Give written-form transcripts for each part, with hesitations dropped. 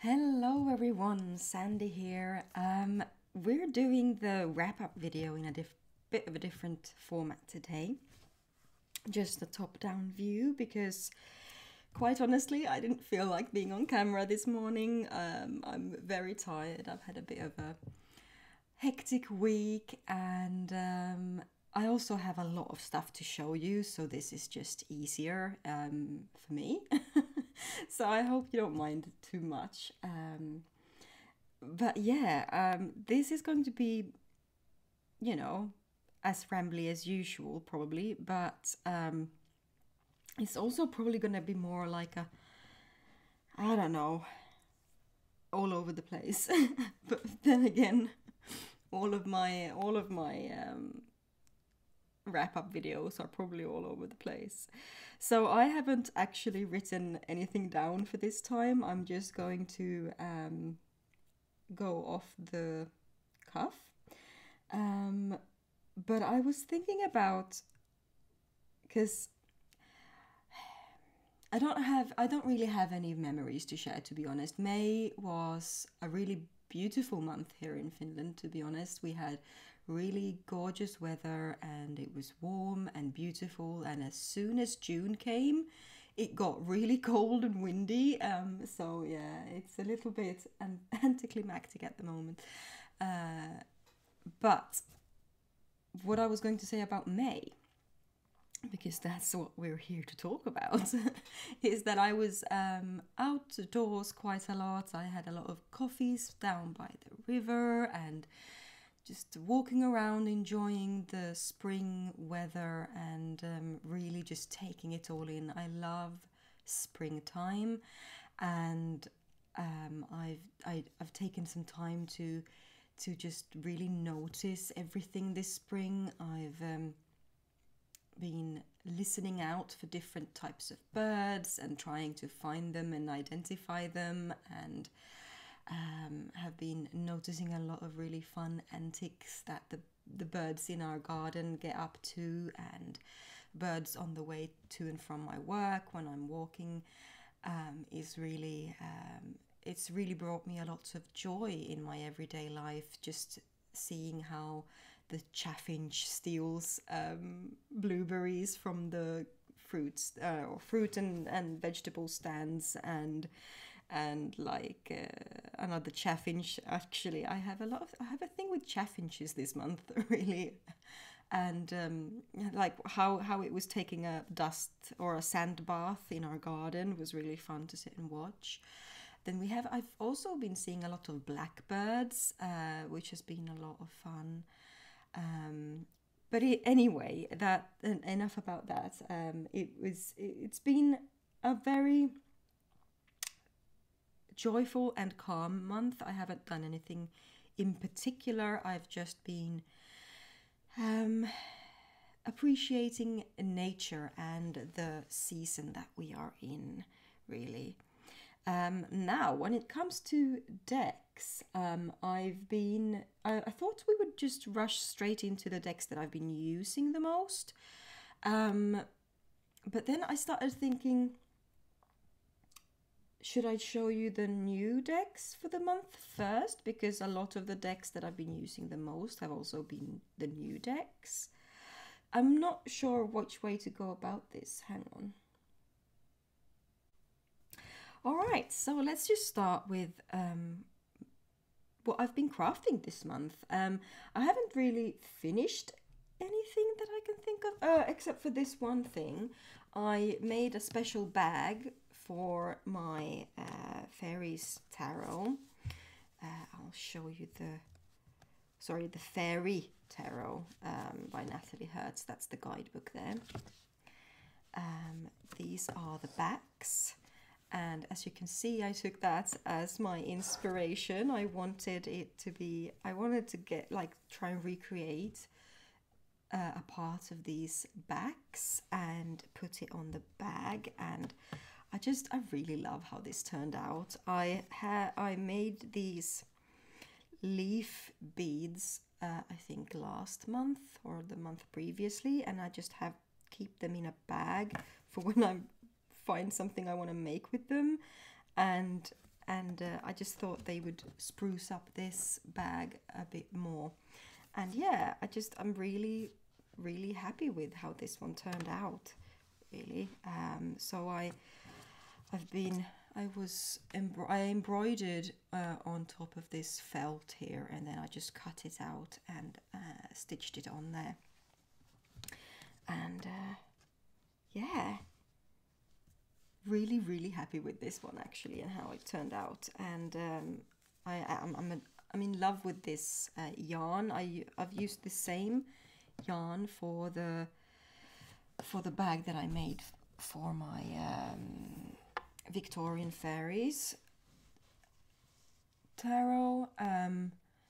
Hello everyone, Sandy here. We're doing the wrap-up video in a bit of a different format today. Just a top-down view because quite honestly I didn't feel like being on camera this morning. I'm very tired. I've had a bit of a hectic week and I also have a lot of stuff to show you, so this is just easier for me. So I hope you don't mind too much. But yeah, this is going to be, you know, as rambly as usual probably, but it's also probably going to be more like a, I don't know, all over the place. But then again, all of my wrap-up videos are probably all over the place. So I haven't actually written anything down for this time. I'm just going to go off the cuff. But I was thinking about, because I don't really have any memories to share, to be honest. May was a really beautiful month here in Finland, to be honest. We had really gorgeous weather and it was warm and beautiful, and as soon as June came it got really cold and windy, so yeah, it's a little bit anticlimactic at the moment, but what I was going to say about May, because that's what we're here to talk about, is that I was outdoors quite a lot. I had a lot of coffees down by the river and just walking around, enjoying the spring weather and really just taking it all in. I love springtime, and I've taken some time to just really notice everything this spring. I've been listening out for different types of birds and trying to find them and identify them, and have been noticing a lot of really fun antics that the birds in our garden get up to, and birds on the way to and from my work when I'm walking, is really it's really brought me a lot of joy in my everyday life, just seeing how the chaffinch steals blueberries from the fruit and vegetable stands, and like another chaffinch. Actually, I have a thing with chaffinches this month, really, and like how it was taking a dust or a sand bath in our garden was really fun to sit and watch. Then I've also been seeing a lot of blackbirds, which has been a lot of fun. Anyway, that enough about that. It's been a very joyful and calm month. I haven't done anything in particular. I've just been appreciating nature and the season that we are in, really. Now, when it comes to decks, I thought we would just rush straight into the decks that I've been using the most. But then I started thinking, should I show you the new decks for the month first? Because a lot of the decks that I've been using the most have also been the new decks. I'm not sure which way to go about this. Hang on. Alright, so let's just start with what I've been crafting this month. I haven't really finished anything that I can think of, except for this one thing. I made a special bag for my fairies tarot. I'll show you the fairy tarot by Natalie Hertz. That's the guidebook there. These are the backs, and as you can see, I took that as my inspiration. I wanted to get, like, try and recreate a part of these backs and put it on the bag, and I really love how this turned out. I made these leaf beads I think last month or the month previously, and I just keep them in a bag for when I find something I want to make with them. And and I just thought they would spruce up this bag a bit more. And yeah, I'm really, really happy with how this one turned out, really. So I embroidered on top of this felt here, and then I just cut it out and stitched it on there. And yeah, really, really happy with this one actually, and how it turned out. And I'm in love with this yarn. I've used the same yarn for the bag that I made for my Victorian Fairies tarot.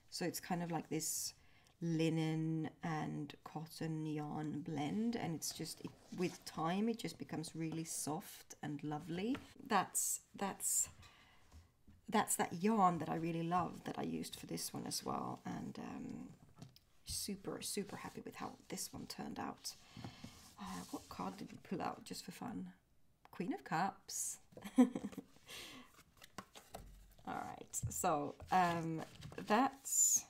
So it's kind of like this linen and cotton yarn blend, and it's just with time it just becomes really soft and lovely. That's that yarn that I really love, that I used for this one as well, and super, super happy with how this one turned out. What card did we pull out just for fun? Queen of Cups. Alright, so that's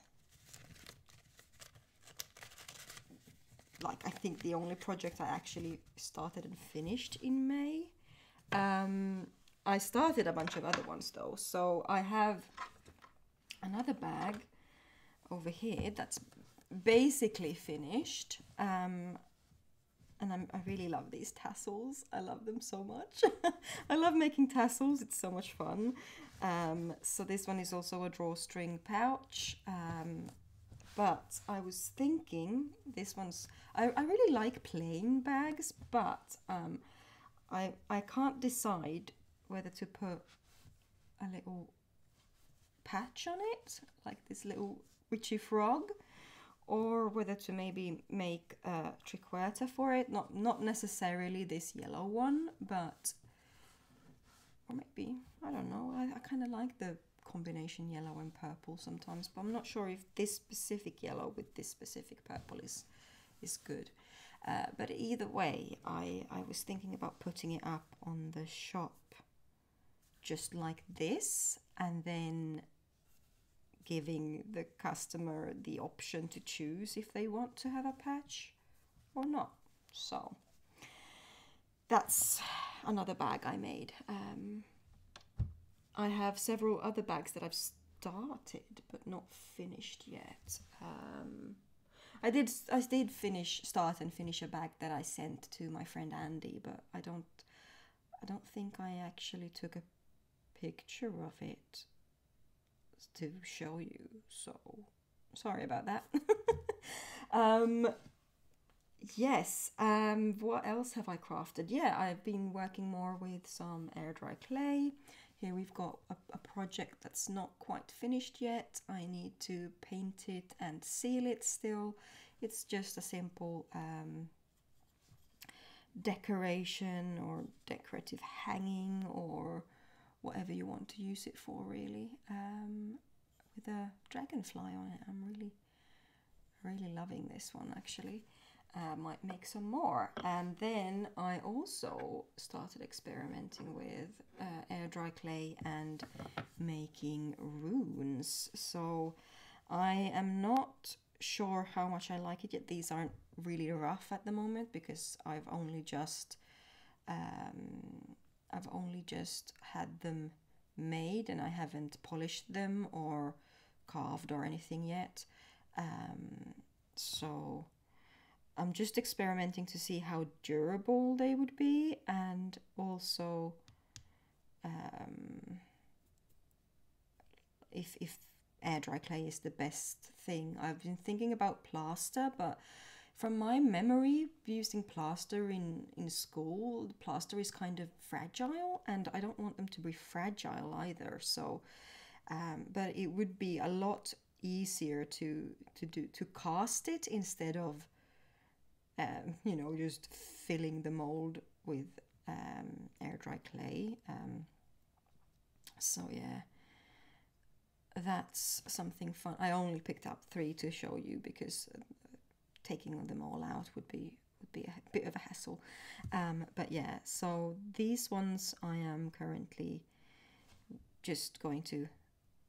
like, I think the only project I actually started and finished in May. I started a bunch of other ones though, so I have another bag over here that's basically finished, and I really love these tassels. I love them so much. I love making tassels, it's so much fun. So this one is also a drawstring pouch, but I was thinking this one's, I really like plain bags, but I can't decide whether to put a little patch on it, like this little witchy frog, or whether to maybe make a triqueta for it. Not necessarily this yellow one, but, or maybe, I don't know, I kind of like the combination yellow and purple sometimes, but I'm not sure if this specific yellow with this specific purple is good. But either way, I was thinking about putting it up on the shop just like this, and then giving the customer the option to choose if they want to have a patch or not. So that's another bag I made. I have several other bags that I've started but not finished yet. I did start and finish a bag that I sent to my friend Andy, but I don't think I actually took a picture of it to show you, so sorry about that. Yes, what else have I crafted? Yeah, I've been working more with some air dry clay. Here we've got a project that's not quite finished yet. I need to paint it and seal it still. It's just a simple decoration or decorative hanging, or whatever you want to use it for, really, with a dragonfly on it. I'm really loving this one actually. Might make some more. And then I also started experimenting with air dry clay and making runes. So I am not sure how much I like it yet. These aren't really rough at the moment because I've only just had them made, and I haven't polished them or carved or anything yet. So I'm just experimenting to see how durable they would be, and also if air dry clay is the best thing. I've been thinking about plaster, but from my memory, using plaster in school, the plaster is kind of fragile, and I don't want them to be fragile either. So, but it would be a lot easier to cast it instead of you know, just filling the mold with air dry clay. So yeah, that's something fun. I only picked up 3 to show you because taking them all out would be a bit of a hassle. But yeah, so these ones I am currently just going to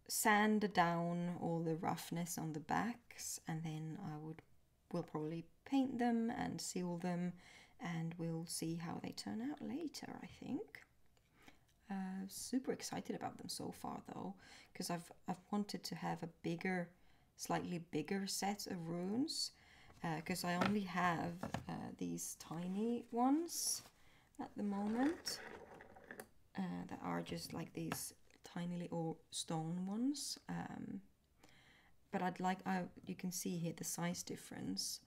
sand down all the roughness on the backs, and then we'll probably paint them and seal them, and we'll see how they turn out later, I think. Super excited about them so far though, because I've wanted to have a slightly bigger set of runes, because I only have these tiny ones at the moment, that are just like these tiny little stone ones. But you can see here the size difference,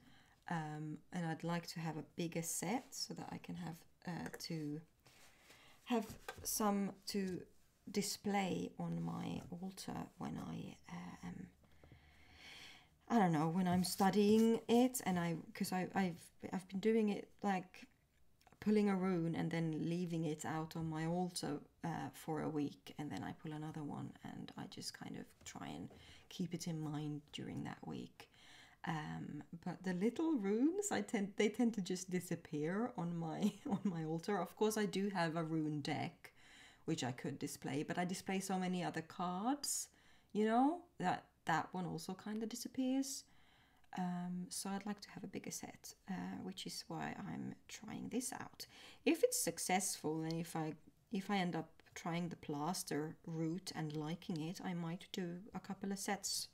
and I'd like to have a bigger set so that I can have some to display on my altar when I don't know, when I'm studying it, and because I've been doing it like pulling a rune and then leaving it out on my altar for a week, and then I pull another one, and I just kind of try and keep it in mind during that week. But the little runes, they tend to just disappear on my altar. Of course, I do have a rune deck which I could display, but I display so many other cards, you know, that one also kind of disappears. So I'd like to have a bigger set, which is why I'm trying this out. If it's successful, and if I end up trying the plaster route and liking it, I might do a couple of sets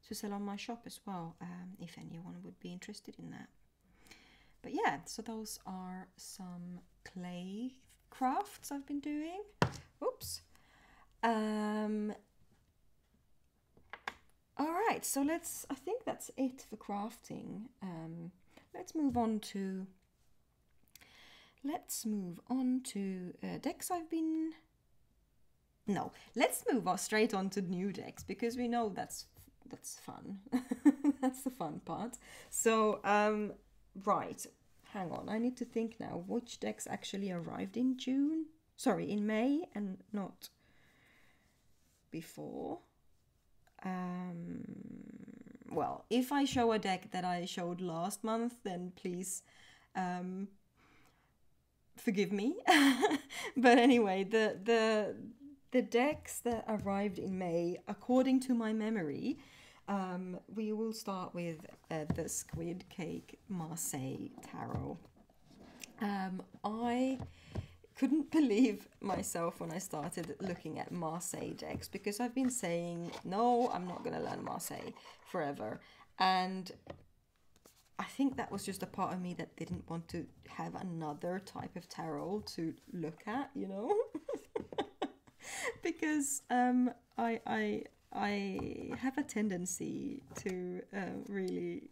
to sell on my shop as well, if anyone would be interested in that. But yeah, so those are some clay crafts I've been doing. Oops. All right, so I think that's it for crafting. Let's move on to decks let's move on straight on to new decks, because we know that's fun. That's the fun part. So, right, hang on, I need to think now which decks actually arrived in May and not before. Well, if I show a deck that I showed last month, then please forgive me. But anyway, the decks that arrived in May, according to my memory, we will start with the Squid Cake Marseille Tarot. I couldn't believe myself when I started looking at Marseille decks, because I've been saying, no, I'm not going to learn Marseille forever. And I think that was just a part of me that didn't want to have another type of tarot to look at, you know? Because I have a tendency to really...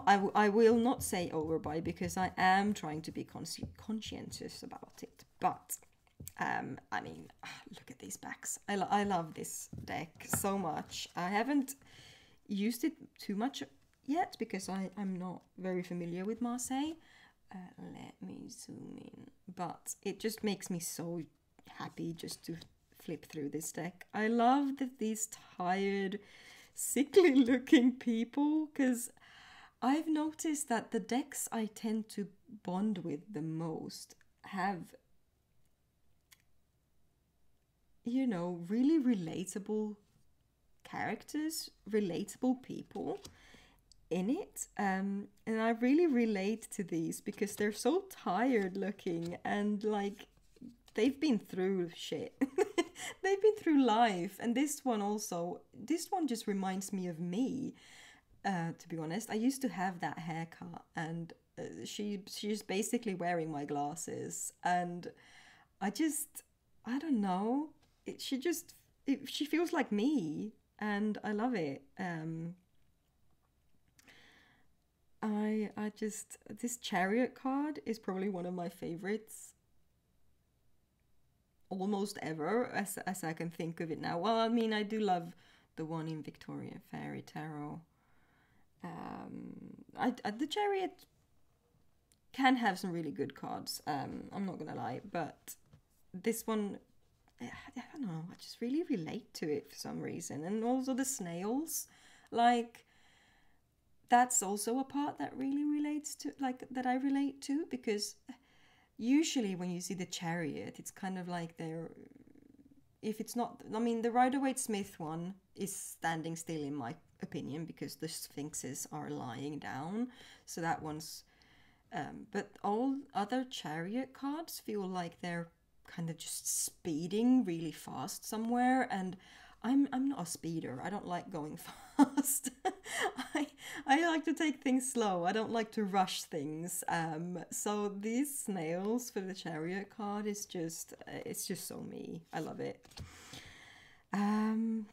I will not say overbuy, because I am trying to be conscientious about it. But, I mean, look at these backs. I love this deck so much. I haven't used it too much yet, because I'm not very familiar with Marseille. Let me zoom in. But it just makes me so happy just to flip through this deck. I love these tired, sickly looking people, because I've noticed that the decks I tend to bond with the most have, you know, really relatable characters, relatable people in it. And I really relate to these because they're so tired looking, and like they've been through shit. They've been through life. And this one just reminds me of me. To be honest, I used to have that haircut, and she's basically wearing my glasses, and I don't know, she feels like me, and I love it. This Chariot card is probably one of my favorites almost ever, as I can think of it now. Well, I mean, I do love the one in Victoria Fairy Tarot. The Chariot can have some really good cards, I'm not gonna lie, but this one, I don't know, I just really relate to it for some reason. And also the snails, like, that's also a part that really relates to, like, that I relate to, because usually when you see the Chariot, it's kind of like they're if it's not, I mean, the Rider-Waite-Smith one is standing still in my opinion because the sphinxes are lying down. So that one's, but all other chariot cards feel like they're kind of just speeding really fast somewhere, and I'm not a speeder. I don't like going fast. I like to take things slow. I don't like to rush things. So these snails for the chariot card is just, it's just so me. I love it. And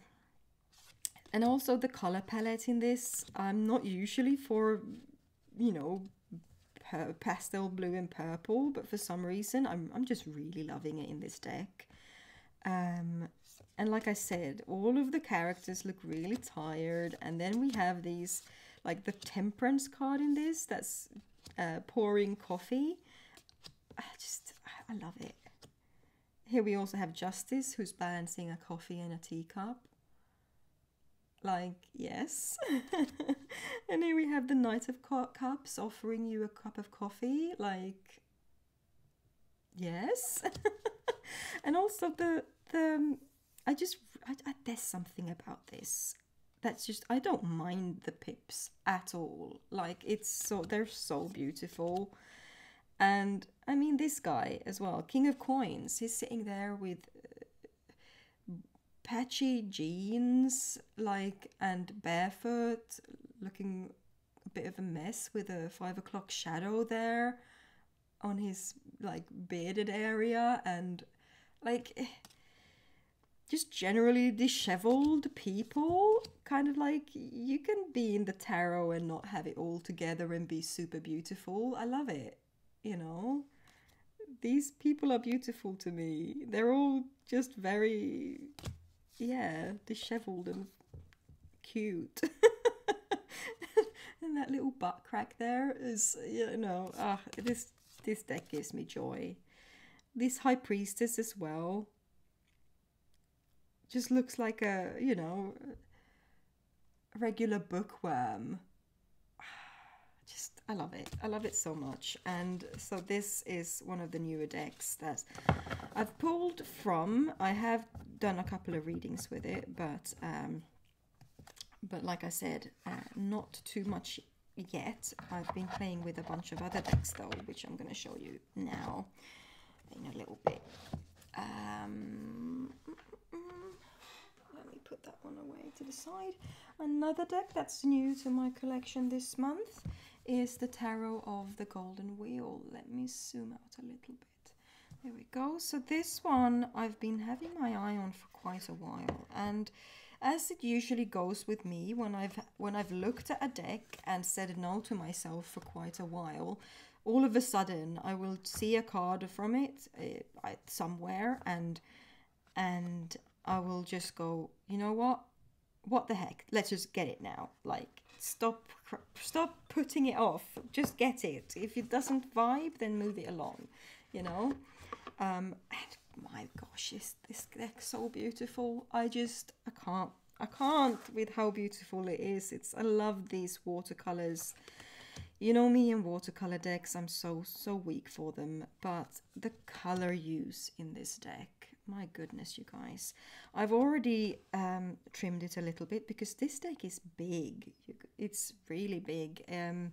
also the color palette in this, I'm not usually for, you know, pastel blue and purple, but for some reason I'm just really loving it in this deck. And like I said, all of the characters look really tired, and then we have these, like the temperance card in this, that's pouring coffee. I love it. Here we also have Justice, who's balancing a coffee and a teacup. Like, yes. And here we have the Knight of Cups offering you a cup of coffee. Like, yes. And also there's something about this that's just, I don't mind the pips at all. Like, they're so beautiful. And I mean, this guy as well, King of Coins, he's sitting there with patchy jeans, like, and barefoot, looking a bit of a mess with a 5 o'clock shadow there on his, like, bearded area, and like just generally disheveled people. Kind of like, you can be in the tarot and not have it all together and be super beautiful. I love it, you know. These people are beautiful to me. They're all just very, yeah, disheveled and cute. And that little butt crack there is, you know, this deck gives me joy. This High Priestess as well just looks like a, you know, regular bookworm. Just, I love it. I love it so much. And so this is one of the newer decks that I've pulled from. I have done a couple of readings with it, but like I said, not too much yet. I've been playing with a bunch of other decks though, which I'm going to show you now in a little bit. Let me put that one away to the side. Another deck that's new to my collection this month is the Tarot of the Golden Wheel. Let me zoom out a little bit. There we go. So this one I've been having my eye on for quite a while, and as it usually goes with me, when I've looked at a deck and said no to myself for quite a while, all of a sudden I will see a card from it somewhere, and I will just go, you know what the heck, let's just get it now. Like, stop putting it off, just get it. If it doesn't vibe, then move it along, you know. And my gosh, this deck's so beautiful. I can't with how beautiful it is. I love these watercolors. You know me and watercolor decks, I'm so weak for them, but the color use in this deck, my goodness, you guys. I've already trimmed it a little bit because this deck is big. It's really big. Hang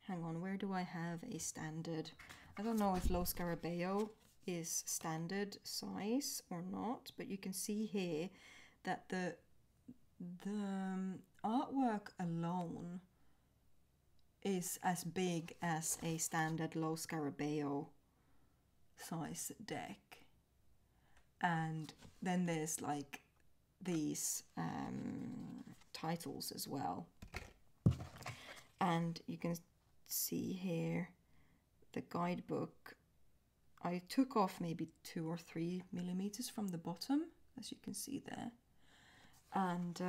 on, where do I have a standard? I don't know if Lo Scarabeo is standard size or not, but you can see here that the artwork alone is as big as a standard Lo Scarabeo size deck. And then there's like these titles as well, and you can see here the guidebook. I took off maybe 2 or 3 millimeters from the bottom, as you can see there, and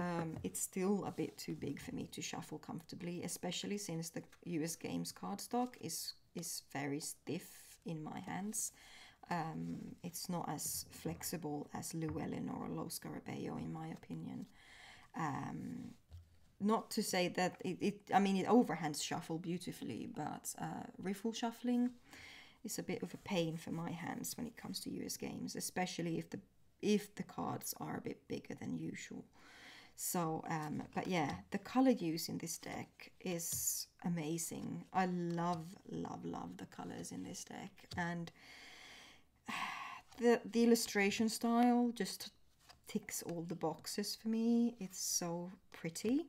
it's still a bit too big for me to shuffle comfortably, especially since the US Games cardstock is very stiff in my hands. It's not as flexible as Llewellyn or Lo Scarabeo, in my opinion. Not to say that it overhands shuffle beautifully, but riffle shuffling is a bit of a pain for my hands when it comes to US Games, especially if the if the cards are a bit bigger than usual. So, but yeah, the color use in this deck is amazing. I love, love, love the colors in this deck. And the illustration style just ticks all the boxes for me. It's so pretty.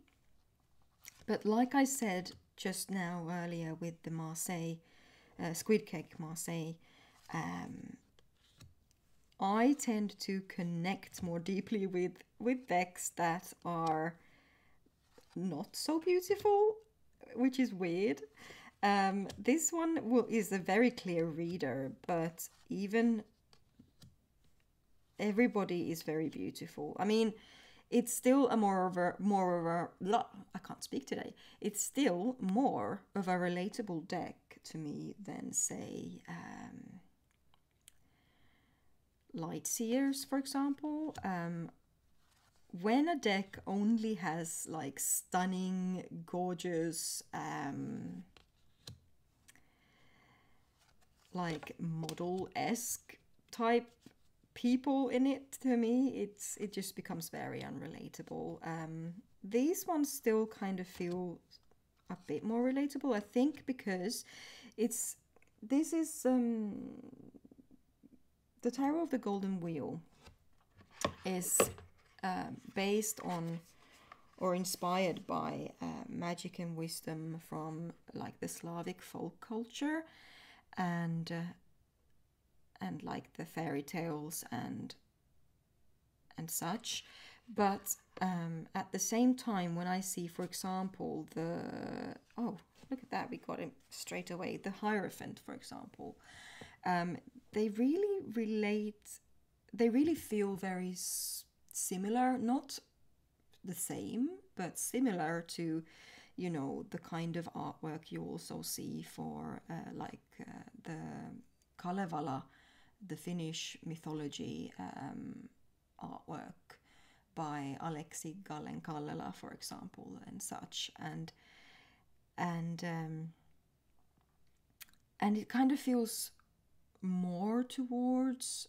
But like I said just now earlier with the Marseille, Squid Cake Marseille, I tend to connect more deeply with decks that are not so beautiful, which is weird. This one is a very clear reader, but even everybody is very beautiful. I mean, it's still a more of a I can't speak today. It's still more of a relatable deck to me than, say, Lightseers, for example. When a deck only has like stunning, gorgeous, like model-esque type people in it, to me, it just becomes very unrelatable. These ones still kind of feel a bit more relatable, I think, because this is the Tarot of the Golden Wheel is based on or inspired by magic and wisdom from like the Slavic folk culture and like the fairy tales and such. But at the same time, when I see, for example, oh, look at that, we got him straight away, the Hierophant, for example, they really relate, they really feel very similar, not the same, but similar to, you know, the kind of artwork you also see for the Kalevala, the Finnish mythology artwork by Aleksi Gallen-Kallela, for example, and such, and it kind of feels more towards,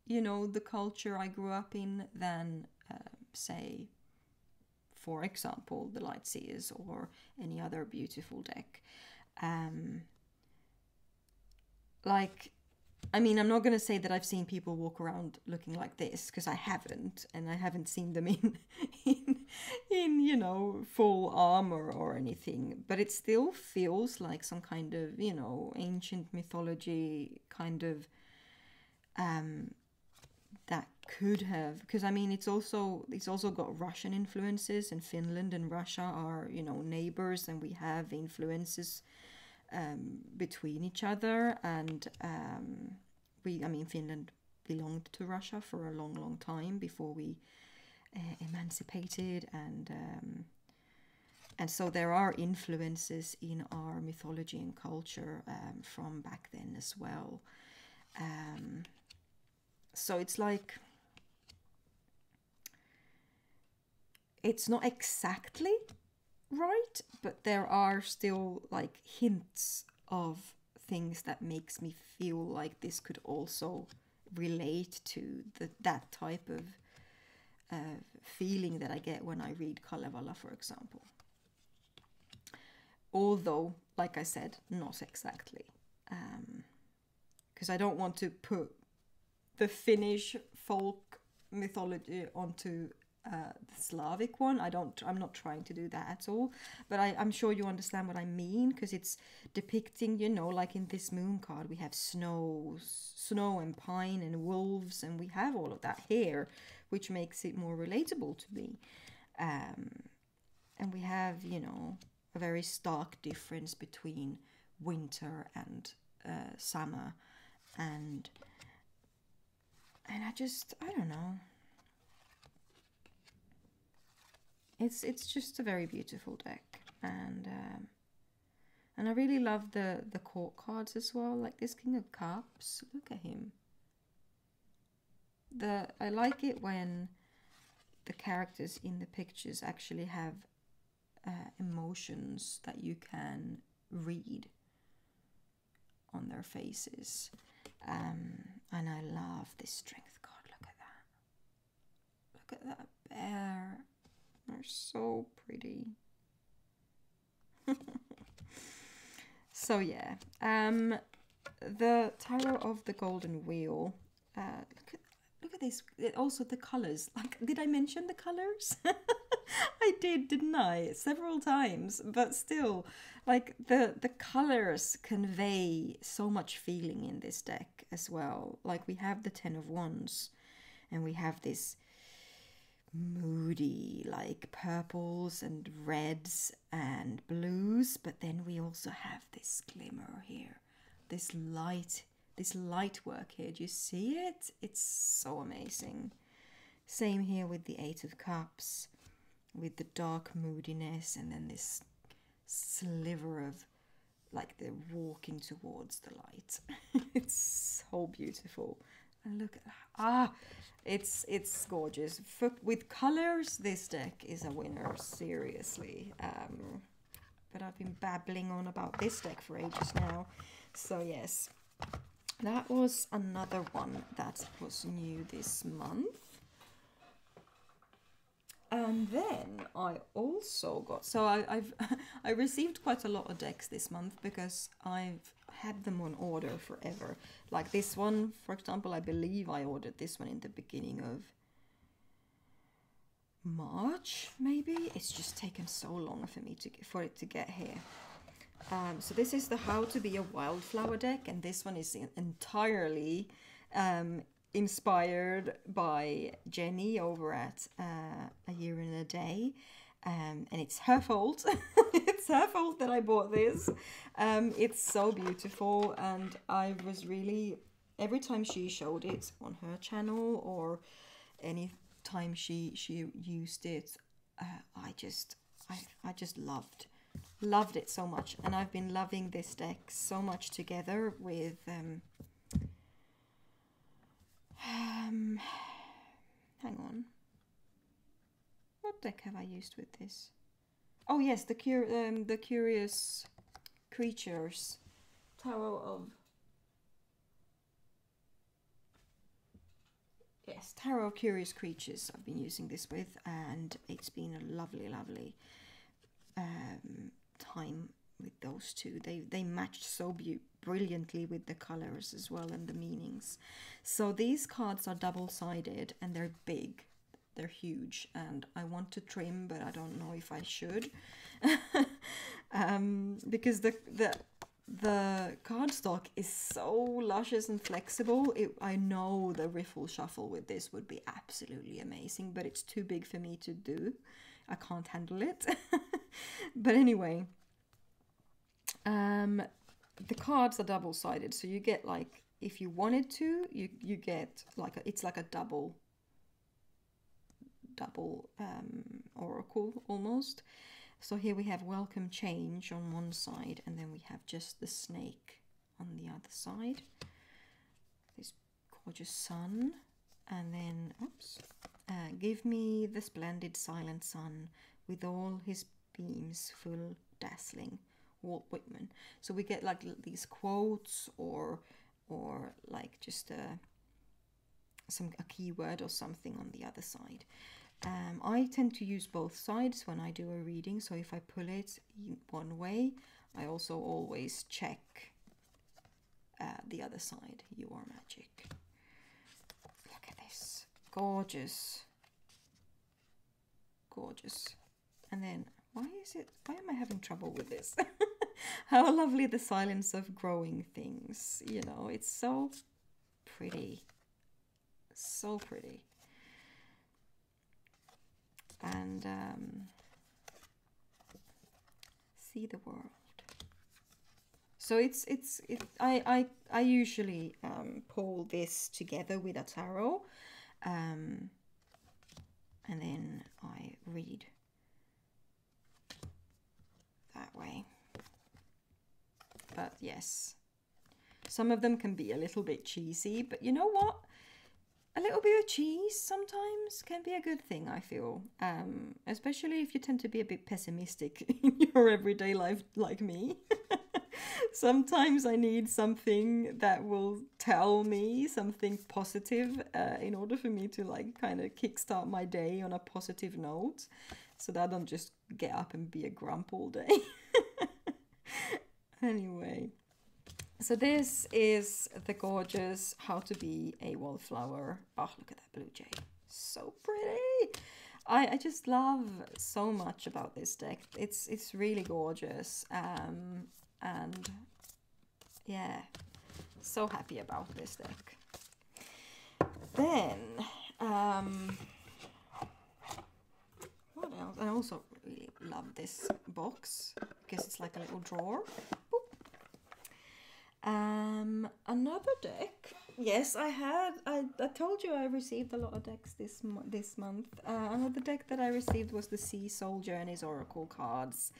you know, the culture I grew up in than, say, for example, the Lightseers or any other beautiful deck. Like, I mean, I'm not going to say that I've seen people walk around looking like this, because I haven't, and I haven't seen them in you know, full armor or anything, but it still feels like some kind of, you know, ancient mythology kind of that could have, because I mean, it's also got Russian influences, and Finland and Russia are, you know, neighbors, and we have influences between each other, and I mean, Finland belonged to Russia for a long, long time before we emancipated, and so there are influences in our mythology and culture from back then as well. So it's like, it's not exactly right, but there are still like hints of things that makes me feel like this could also relate to that type of feeling that I get when I read Kalevala, for example. Although, like I said, not exactly, because I don't want to put the Finnish folk mythology onto the Slavic one. I'm not trying to do that at all, but I'm sure you understand what I mean, because it's depicting, you know, like in this moon card, we have snow and pine and wolves, and we have all of that here, which makes it more relatable to me. And we have, you know, a very stark difference between winter and summer, and I don't know. It's just a very beautiful deck, and I really love the court cards as well, like this King of Cups. Look at him. I like it when the characters in the pictures actually have emotions that you can read on their faces, and I love this strength card. Look at look at that bear. They're so pretty. So yeah, the Tarot of the Golden Wheel. Look at this. Also the colors. Like, did I mention the colors? I did, didn't I? Several times, but still, like the colors convey so much feeling in this deck as well. Like we have the Ten of Wands, and we have this moody like purples and reds and blues, but then we also have this glimmer here, this light work here. Do you see it? It's so amazing. Same here with the Eight of Cups, with the dark moodiness, and then this sliver of like they're walking towards the light. It's so beautiful. And look at it's gorgeous. With colors, this deck is a winner, seriously. But I've been babbling on about this deck for ages now. So yes, that was another one that was new this month. And then I also got, so I received quite a lot of decks this month because I've had them on order forever. Like this one, for example, I believe I ordered this one in the beginning of March, maybe. It's just taken so long for it to get here. So this is the How to Be a Wildflower deck, and this one is entirely inspired by Jenny over at A Year in a Day, and it's her fault. It's her fault that I bought this. It's so beautiful, and I was really, every time she showed it on her channel or any time she used it, I just loved it so much. And I've been loving this deck so much together with hang on, what deck have I used with this? Oh yes, the Curious Creatures Tarot of, yes, Tarot of Curious Creatures I've been using this with, and it's been a lovely time with those two. They matched so brilliantly with the colors as well and the meanings. So these cards are double-sided and they're big, they're huge, and I want to trim, but I don't know if I should. Because the cardstock is so luscious and flexible. I know the riffle shuffle with this would be absolutely amazing, but it's too big for me to do. I can't handle it. But anyway, the cards are double-sided, so you get, like, if you wanted to, you get like it's like a double oracle almost. So here we have Welcome Change on one side, and then we have just the snake on the other side. This gorgeous sun, and then oops, give me the splendid silent sun with all his beams full dazzling. Walt Whitman. So we get like these quotes or like just a keyword or something on the other side. I tend to use both sides when I do a reading, so if I pull it one way, I also always check the other side. You are magic. Look at this. Gorgeous. Gorgeous. And then why am I having trouble with this? How lovely, the silence of growing things. You know, it's so pretty. So pretty. And see the world. So I usually pull this together with a tarot, and then I read that way. But yes, some of them can be a little bit cheesy, but you know what? A little bit of cheese sometimes can be a good thing, I feel. Especially if you tend to be a bit pessimistic in your everyday life like me. Sometimes I need something that will tell me something positive in order for me to like kind of kickstart my day on a positive note, so that I don't just get up and be a grump all day. Anyway, so this is the gorgeous How to Be a Wallflower. Oh, look at that blue jay. So pretty. I just love so much about this deck. It's really gorgeous. And yeah, so happy about this deck. Then, what else? I also really love this box because it's like a little drawer. Another deck. Yes, I told you I received a lot of decks this month. Another deck that I received was the Sea Soul Journeys Oracle cards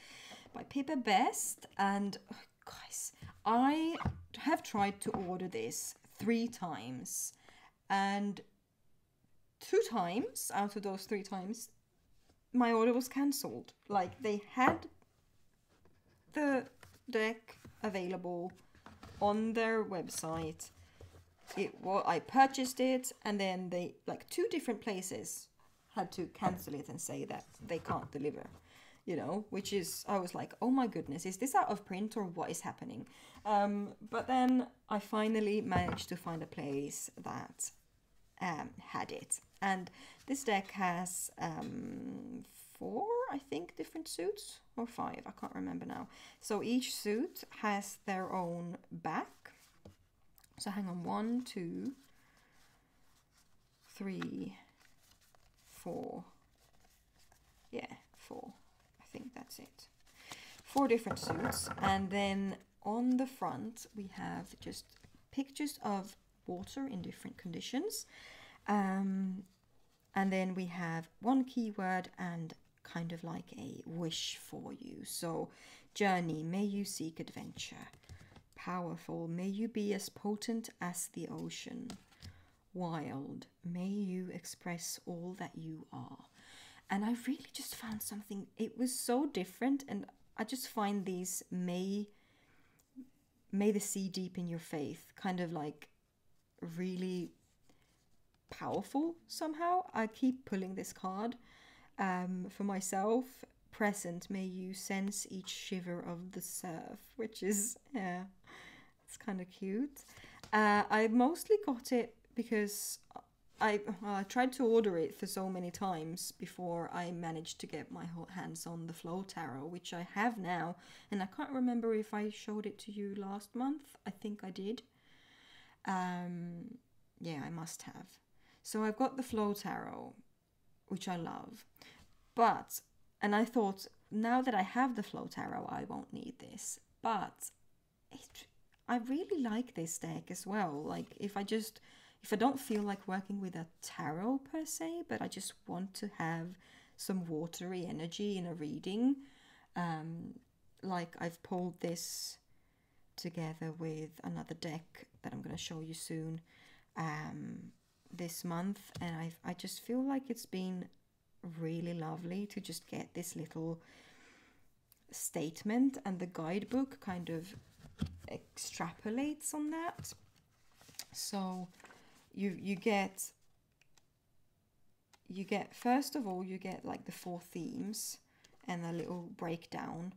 by Pippa Best. And guys, I have tried to order this 3 times, and 2 times out of those 3 times my order was cancelled. Like, they had the deck available on their website. I purchased it, and then they, like, 2 different places had to cancel it and say that they can't deliver, you know, which is, I was like, oh my goodness, is this out of print or what is happening? But then I finally managed to find a place that had it, and this deck has 4, I think, different suits, or 5, I can't remember now. So each suit has their own back. So hang on, 1, 2, 3, 4. Yeah, 4. I think that's it. 4 different suits, and then on the front we have just pictures of water in different conditions, and then we have 1 keyword and kind of like a wish for you. So, journey, may you seek adventure. Powerful, may you be as potent as the ocean. Wild, may you express all that you are. And I really just found something, it was so different, and I just find these may the sea deepen your faith kind of like really powerful somehow. I keep pulling this card for myself. Present, may you sense each shiver of the surf, which is, yeah, it's kind of cute. I mostly got it because I tried to order it for so many times before I managed to get my hands on the Flow Tarot, which I have now, and I can't remember if I showed it to you last month. I think I did. Yeah, I must have. So I've got the Flow Tarot, which I love, and I thought, now that I have the Flow Tarot, I won't need this. But I really like this deck as well. Like, if I don't feel like working with a tarot per se, but I just want to have some watery energy in a reading, like I've pulled this together with another deck that I'm going to show you soon this month, and I just feel like it's been really lovely to just get this little statement, and the guidebook kind of extrapolates on that. So you get first of all, you get like the 4 themes and a little breakdown,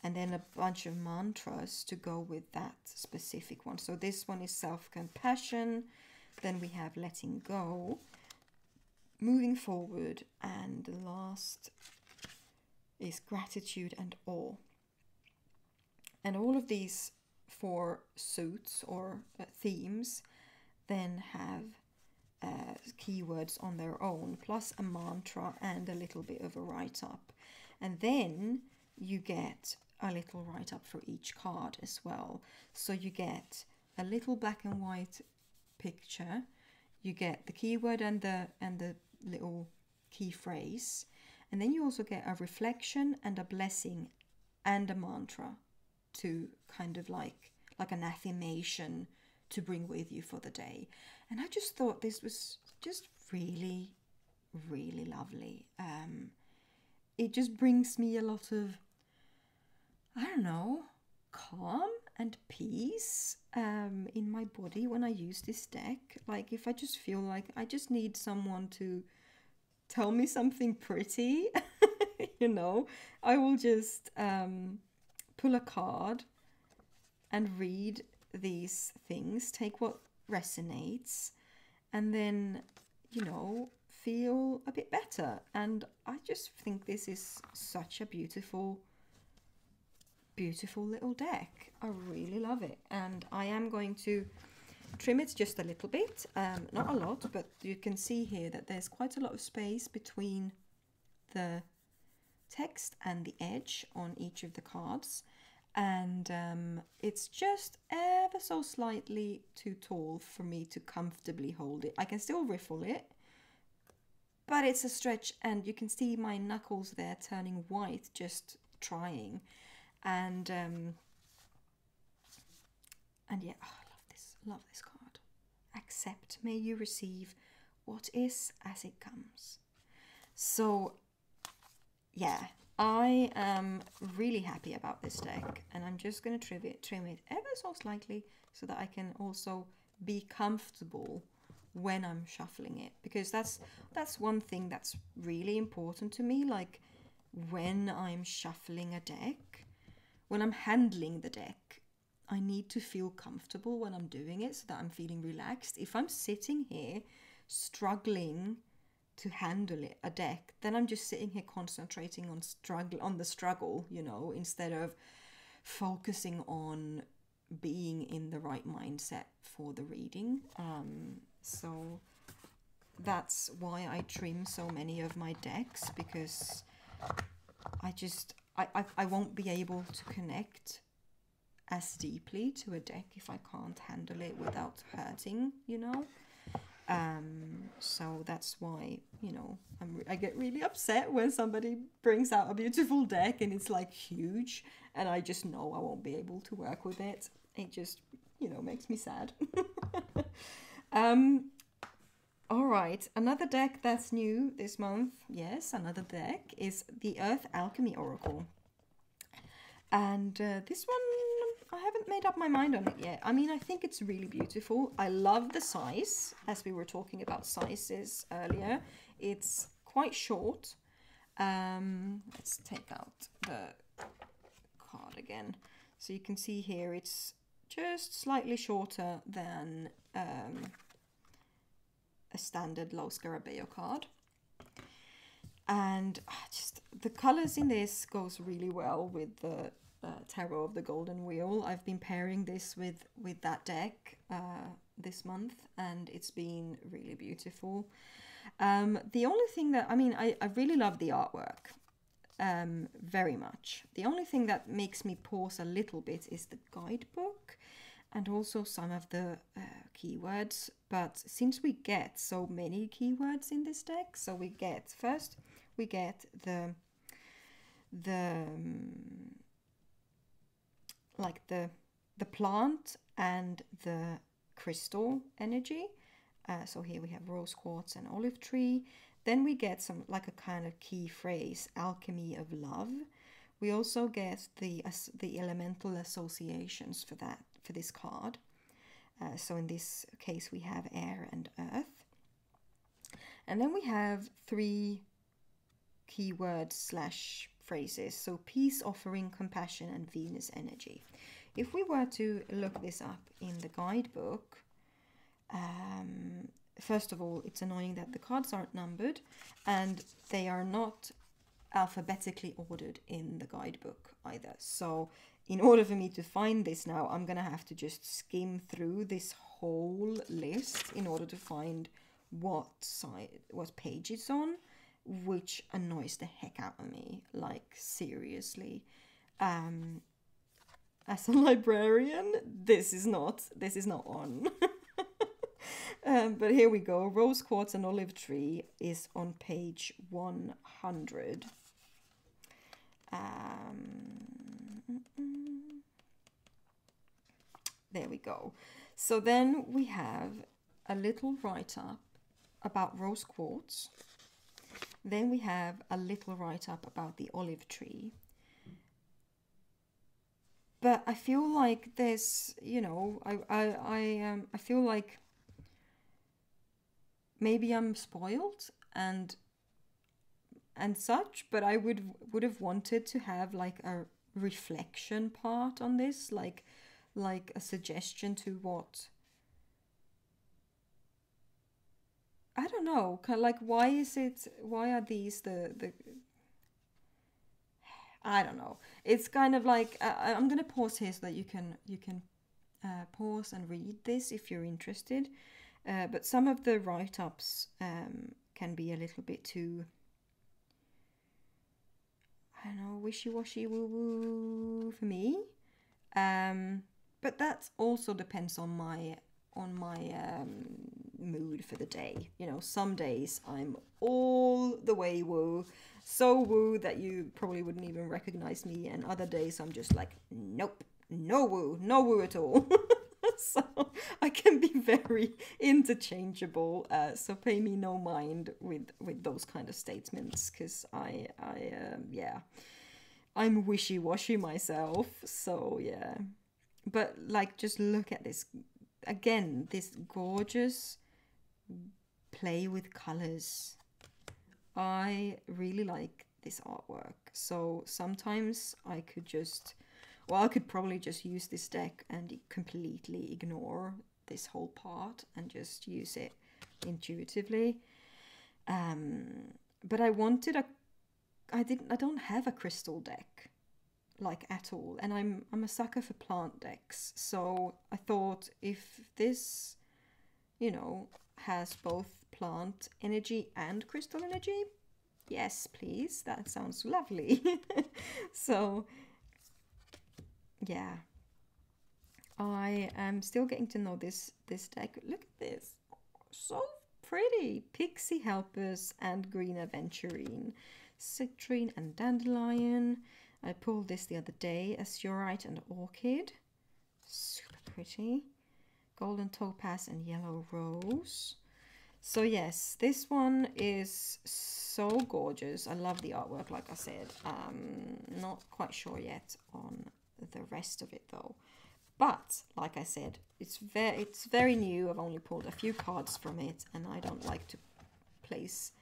and then a bunch of mantras to go with that specific one. So this one is self-compassion, then we have letting go, moving forward, and the last is gratitude and awe. And all of these 4 suits or themes then have keywords on their own, plus a mantra and a little bit of a write-up. And then you get a little write-up for each card as well. So you get a little black and white picture, you get the keyword and the little key phrase, and then you also get a reflection and a blessing and a mantra to kind of like an affirmation to bring with you for the day. And I just thought this was just really, really lovely. It just brings me a lot of, I don't know, calm and peace in my body when I use this deck. Like if I just feel like I just need someone to tell me something pretty, you know, I will just pull a card and read these things, take what resonates, and then, you know, feel a bit better. And I just think this is such a beautiful little deck. I really love it, and I am going to trim it just a little bit, not a lot, but you can see here that there's quite a lot of space between the text and the edge on each of the cards, and it's just ever so slightly too tall for me to comfortably hold it. I can still riffle it, but it's a stretch, and you can see my knuckles there turning white just trying. And yeah, oh, I love this card. Accept, may you receive what is as it comes. So yeah, I am really happy about this deck, and I'm just going to trim it ever so slightly so that I can also be comfortable when I'm shuffling it, because that's one thing that's really important to me. Like when I'm shuffling a deck, when I'm handling the deck, I need to feel comfortable when I'm doing it so that I'm feeling relaxed. If I'm sitting here struggling to handle a deck, then I'm just sitting here concentrating on the struggle, you know, instead of focusing on being in the right mindset for the reading. So that's why I trim so many of my decks, because I won't be able to connect as deeply to a deck if I can't handle it without hurting, you know. So that's why, you know, I get really upset when somebody brings out a beautiful deck and it's like huge, and I just know I won't be able to work with it. It just, you know, makes me sad. All right, another deck that's new this month, yes, another deck, is the Earth Alchemy Oracle. And this one, I haven't made up my mind on it yet. I mean, I think it's really beautiful. I love the size, as we were talking about sizes earlier. It's quite short. Let's take out the card again. So you can see here it's just slightly shorter than a standard Lo Scarabeo card. And just the colors in this goes really well with the Tarot of the Golden Wheel. I've been pairing this with that deck this month, and it's been really beautiful. The only thing that, I mean, I really love the artwork very much. The only thing that makes me pause a little bit is the guidebook and also some of the keywords. But since we get so many keywords in this deck, so we get the like the plant and the crystal energy. So here we have rose quartz and olive tree. Then we get some, like a kind of key phrase, alchemy of love. We also get the elemental associations for this card. So in this case we have air and earth. And then we have 3 keywords / phrases. So peace, offering, compassion, and Venus energy. If we were to look this up in the guidebook, first of all, it's annoying that the cards aren't numbered and they are not alphabetically ordered in the guidebook either. So in order for me to find this now, I'm gonna have to just skim through this whole list in order to find what page it's on, which annoys the heck out of me, like seriously. As a librarian, this is not on. But here we go. Rose quartz and olive tree is on page 100. There we go. So then we have a little write-up about rose quartz. Then we have a little write-up about the olive tree. but I feel like there's, you know, I feel like maybe I'm spoiled and such, but I would have wanted to have like a reflection part on this, like a suggestion to what, I don't know, kind of like why are these the I don't know. It's kind of like I'm gonna pause here so that you can pause and read this if you're interested. But some of the write-ups can be a little bit too, I don't know, wishy-washy, woo-woo for me. But that also depends on my mood for the day. You know, some days I'm all the way woo, so woo that you probably wouldn't even recognize me, and other days I'm just like, nope, no woo, no woo at all. So I can be very interchangeable. So pay me no mind with those kind of statements, because yeah, I'm wishy-washy myself. So yeah, but like, just look at this again, this gorgeous play with colors. I really like this artwork. So sometimes I could just, well, I could probably just use this deck and completely ignore this whole part and just use it intuitively. But I wanted I don't have a crystal deck, like, at all, and I'm a sucker for plant decks. So I thought, if this, you know, has both plant energy and crystal energy, yes, please, that sounds lovely. So yeah, I am still getting to know this deck. Look at this, so pretty. Pixie Helpers and Green Aventurine, Citrine and Dandelion. I pulled this the other day, Azurite and Orchid, super pretty. Golden Topaz and Yellow Rose. So yes, this one is so gorgeous. I love the artwork, like I said. Not quite sure yet on the rest of it though. But like I said, it's very new. I've only pulled a few cards from it, and I don't like to place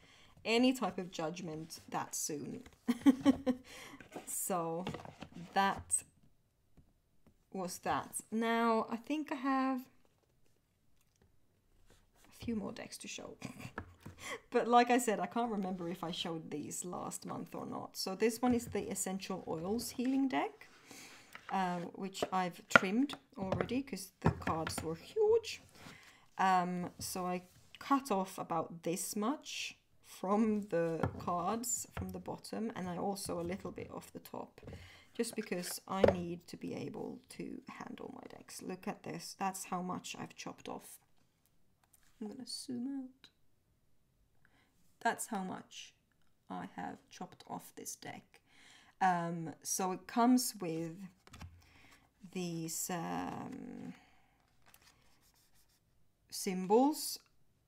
any type of judgment that soon. So that was that. Now I think I have a few more decks to show. But like I said, I can't remember if I showed these last month or not. So this one is the Essential Oils Healing deck, which I've trimmed already because the cards were huge. So I cut off about this much from the cards from the bottom, and I also a little bit off the top, just because I need to be able to handle my decks. Look at this, that's how much I've chopped off. I'm gonna zoom out. That's how much I have chopped off this deck. So it comes with these symbols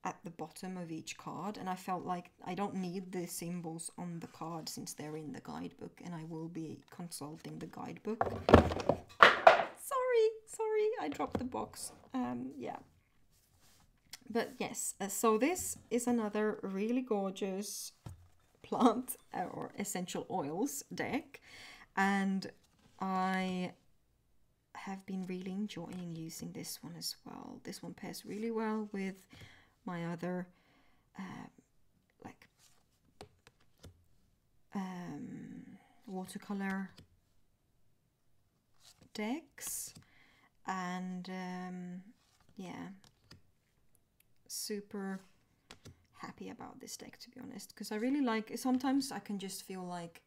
at the bottom of each card, and I felt like I don't need the symbols on the card since they're in the guidebook, and I will be consulting the guidebook. Sorry, I dropped the box. Yeah. But yes, so this is another really gorgeous plant or essential oils deck, and I have been really enjoying using this one as well. This one pairs really well with my other like watercolor decks, and yeah, super happy about this deck, to be honest, because I really like, sometimes I can just feel like,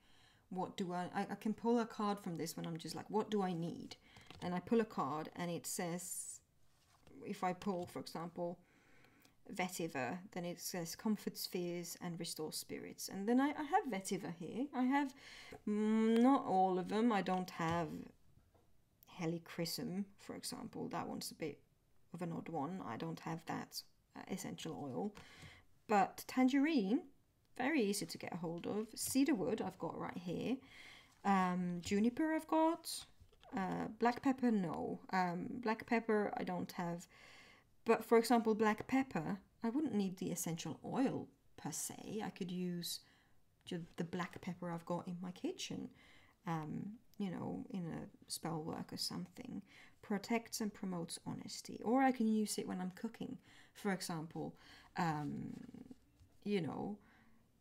what do I can pull a card from this when I'm just like, what do I need? And I pull a card and it says, if I pull, for example, Vetiver, then it says Comfort Spheres and Restore Spirits. And then I have Vetiver here. I have not all of them. I don't have Helichrysum, for example. That one's a bit of an odd one. I don't have that essential oil. But Tangerine, very easy to get a hold of. Cedarwood I've got right here. Juniper I've got. Black pepper, no. Black pepper, I don't have. But for example, black pepper, I wouldn't need the essential oil per se. I could use just the black pepper I've got in my kitchen, you know, in a spell work or something. Protects and promotes honesty. Or I can use it when I'm cooking. For example, you know,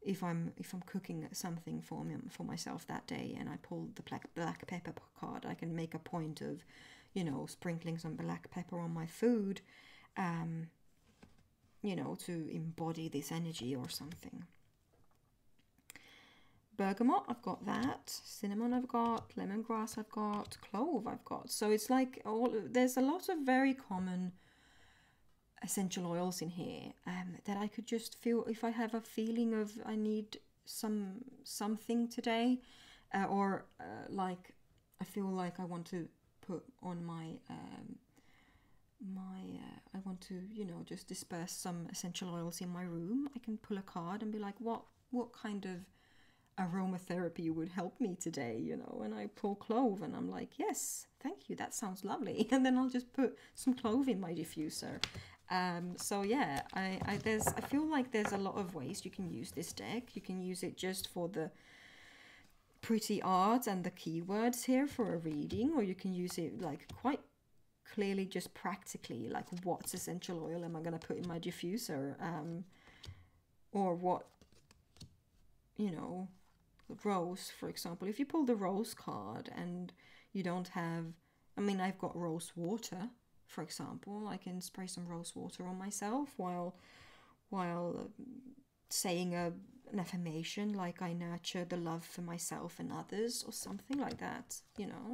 if I'm cooking something for myself that day and I pull the black pepper card, I can make a point of, you know, sprinkling some black pepper on my food, you know, to embody this energy or something. Bergamot, I've got that. Cinnamon, I've got. Lemongrass, I've got. Clove, I've got. So it's like there's a lot of very common essential oils in here that I could just feel if I have a feeling of I need something today, or like I feel like I want to put on my I want to, you know, just disperse some essential oils in my room. I can pull a card and be like, what kind of aromatherapy would help me today, you know? And I pull clove and I'm like, yes, thank you, that sounds lovely. And then I'll just put some clove in my diffuser. So yeah, I feel like there's a lot of ways you can use this deck. You can use it just for the pretty art and the keywords here for a reading, or you can use it like quite clearly just practically, like what essential oil am I going to put in my diffuser, or what, you know, rose, for example. If you pull the rose card and you don't have, I mean, I've got rose water, for example. I can spray some rose water on myself while saying an affirmation like I nurture the love for myself and others, or something like that, you know.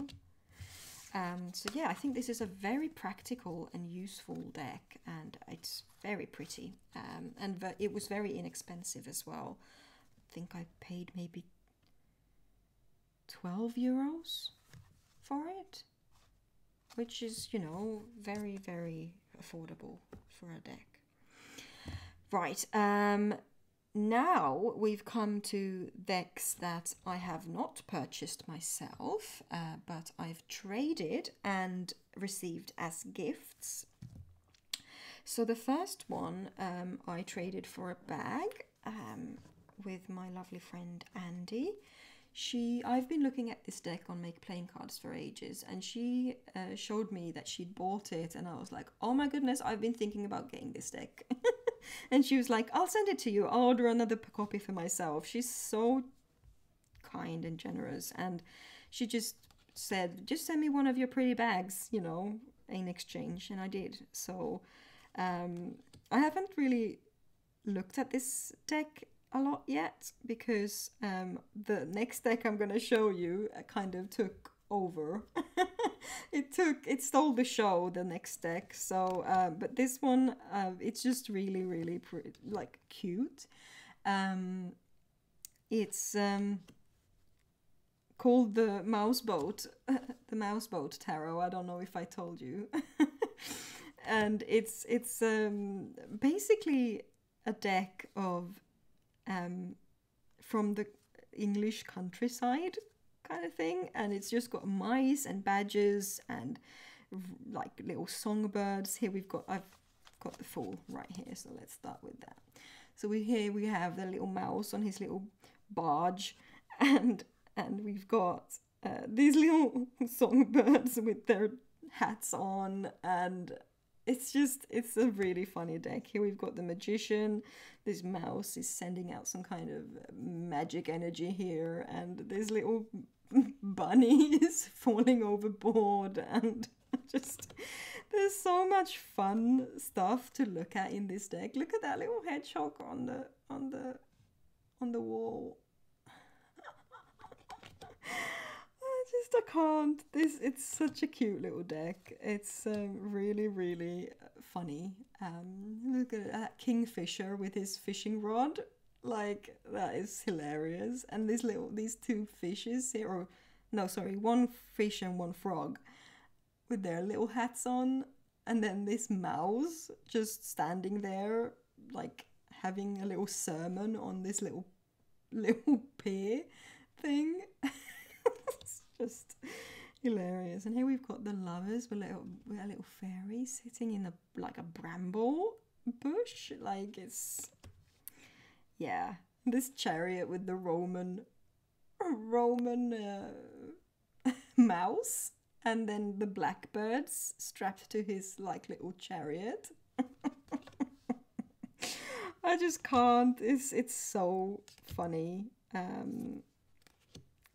So yeah, I think this is a very practical and useful deck, and it's very pretty, and it was very inexpensive as well. I think I paid maybe 12 euros for it, which is, you know, very, very affordable for a deck. Right, now we've come to decks that I have not purchased myself, but I've traded and received as gifts. So the first one I traded for a bag with my lovely friend Andy. I've been looking at this deck on Make Playing Cards for ages, and she showed me that she'd bought it, and I was like, oh my goodness, I've been thinking about getting this deck. And she was like, I'll send it to you, I'll order another copy for myself. She's so kind and generous, and she just said, just send me one of your pretty bags, you know, in exchange, and I did. So I haven't really looked at this deck a lot yet, because the next deck I'm going to show you kind of took over. It stole the show, the next deck. So but this one, it's just really, really like cute. It's called the Mouseboat, the Mouseboat Tarot. I don't know if I told you. And it's basically a deck of from the English countryside kind of thing, and it's just got mice and badgers and like little songbirds. Here I've got the full right here, so let's start with that. So here we have the little mouse on his little barge, and we've got these little songbirds with their hats on, and it's a really funny deck. Here we've got the magician. This mouse is sending out some kind of magic energy here, and this little bunny is falling overboard, and just there's so much fun stuff to look at in this deck. Look at that little hedgehog on the wall. I can't. It's such a cute little deck. It's really, really funny. Look at that kingfisher with his fishing rod. Like, that is hilarious. And these two fishes here, or no, sorry, one fish and one frog with their little hats on, and then this mouse just standing there, like having a little sermon on this little pier thing. It's just hilarious. And here we've got the lovers with a little fairy sitting in like a bramble bush. Like, it's, yeah, this chariot with the Roman mouse, and then the blackbirds strapped to his like little chariot. I just can't. It's so funny.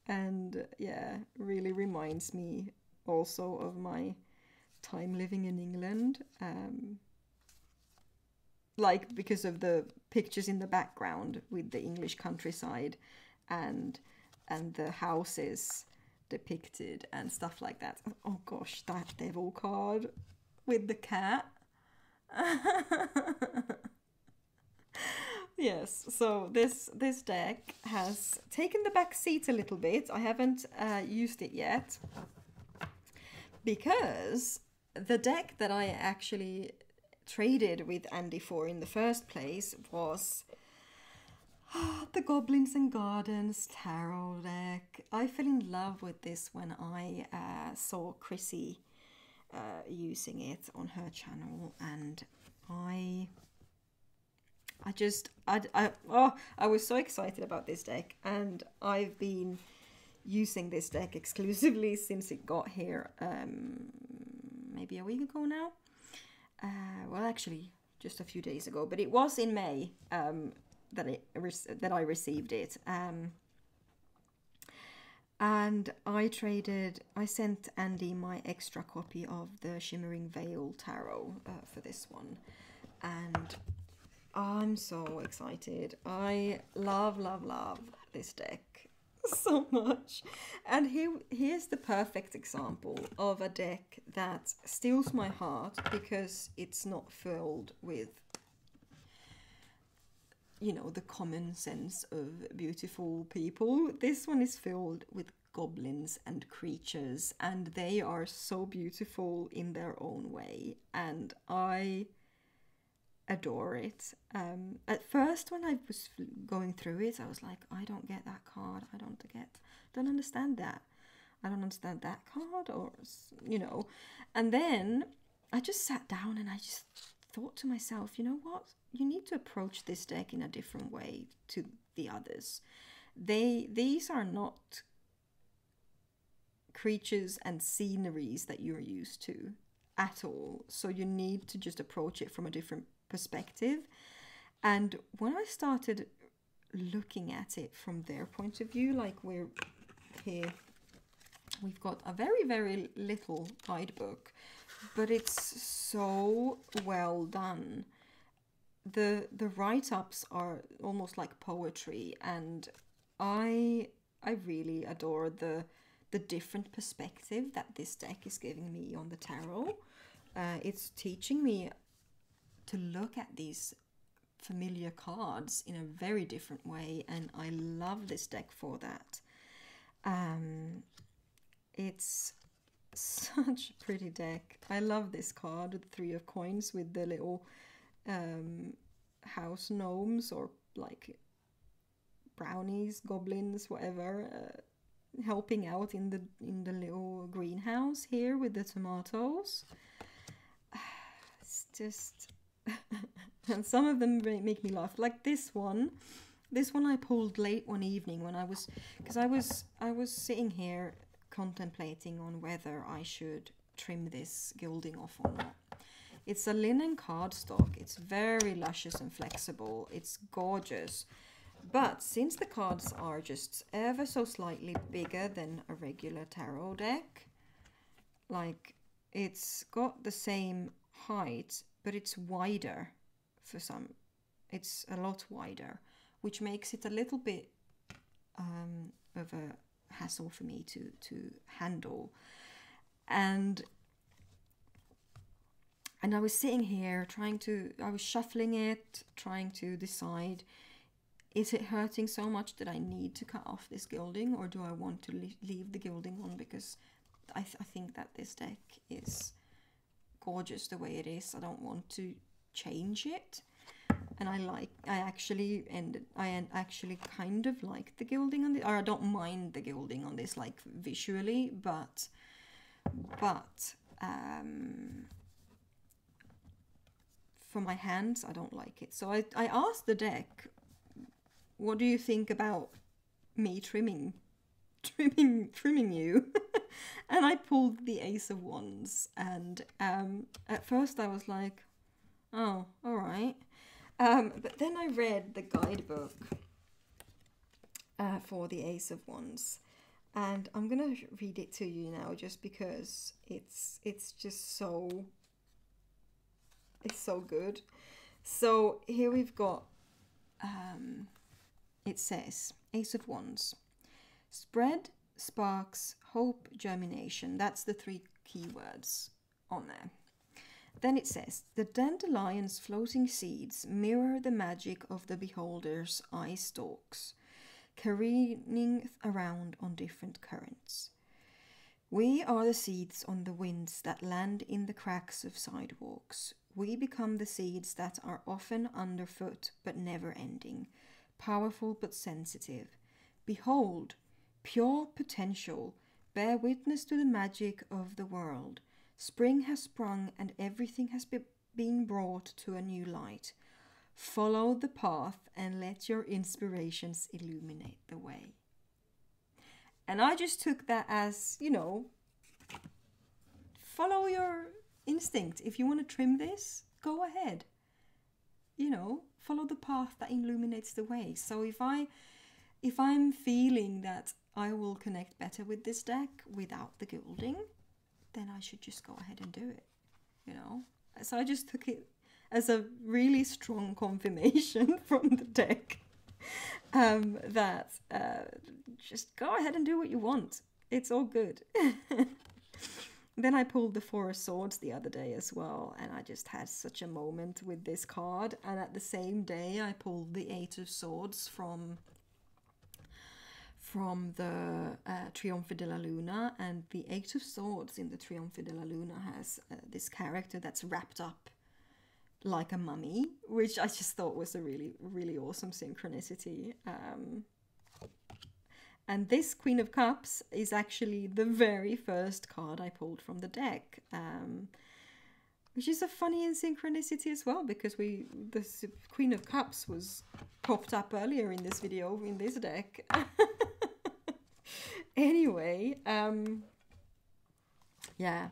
And yeah, really reminds me also of my time living in England. Like, because of the pictures in the background with the English countryside and the houses depicted and stuff like that. Oh gosh, that devil card with the cat. Yes, so this deck has taken the back seat a little bit. I haven't used it yet because the deck that I actually traded with Andy for in the first place was the Goblins and Gardens tarot deck. I fell in love with this when I saw Chrissy using it on her channel, and I was so excited about this deck, and I've been using this deck exclusively since it got here maybe a week ago now. Well, actually just a few days ago, but it was in May that I received it, and I sent Andy my extra copy of the Shimmering Veil Tarot for this one, and I'm so excited. I love this deck so much. And here's the perfect example of a deck that steals my heart because it's not filled with, you know, the common sense of beautiful people. This one is filled with goblins and creatures, and they are so beautiful in their own way, and I adore it. At first, when I was going through it, I was like, I don't get that card. I don't understand that. I don't understand that card, or, you know. And then I just sat down and I just thought to myself, you know what? You need to approach this deck in a different way to the others. These are not creatures and sceneries that you're used to at all. So you need to just approach it from a different perspective. And when I started looking at it from their point of view, like we're here, we've got a very little guidebook, but it's so well done. The write-ups are almost like poetry, and I really adore the different perspective that this deck is giving me on the tarot. It's teaching me to look at these familiar cards in a very different way, and I love this deck for that. It's such a pretty deck. I love this card, the 3 of coins with the little house gnomes, or like brownies, goblins, whatever, helping out in the little greenhouse here with the tomatoes. It's just and some of them make me laugh, like this one I pulled late one evening when I was sitting here contemplating on whether I should trim this gilding off or not. It's a linen cardstock. It's very luscious and flexible. It's gorgeous. But since the cards are just ever so slightly bigger than a regular tarot deck, like it's got the same height, but it's wider for some. It's a lot wider, which makes it a little bit of a hassle for me to handle. And I was sitting here I was shuffling it, trying to decide, is it hurting so much that I need to cut off this gilding, or do I want to leave the gilding on? Because I think that this deck is gorgeous the way it is. I don't want to change it. And I actually kind of like the gilding on this, or I don't mind the gilding on this, like visually, but but for my hands, I don't like it. So I asked the deck, what do you think about me trimming you? And I pulled the Ace of Wands, and at first I was like, oh, all right. But then I read the guidebook for the Ace of Wands, and I'm gonna read it to you now, just because it's just so good. So here we've got it says Ace of Wands, spread, sparks, hope, germination. That's the 3 keywords on there. Then it says, the dandelion's floating seeds mirror the magic of the beholder's eye stalks, careening around on different currents. We are the seeds on the winds that land in the cracks of sidewalks. We become the seeds that are often underfoot but never ending, powerful but sensitive. Behold, pure potential, bear witness to the magic of the world. Spring has sprung and everything has been brought to a new light. Follow the path and let your inspirations illuminate the way. And I just took that as, you know, follow your instinct. If you want to trim this, go ahead. You know, follow the path that illuminates the way. So if I'm feeling that I will connect better with this deck without the gilding, then I should just go ahead and do it, you know. So I just took it as a really strong confirmation from the deck that just go ahead and do what you want. It's all good. Then I pulled the 4 of Swords the other day as well, and I just had such a moment with this card. And at the same day, I pulled the 8 of Swords from the Trionfo della Luna, and the 8 of Swords in the Trionfo della Luna has this character that's wrapped up like a mummy, which I just thought was a really, really awesome synchronicity. And this Queen of Cups is actually the very first card I pulled from the deck, which is a funny synchronicity as well, because the Queen of Cups was popped up earlier in this video in this deck. Anyway, yeah,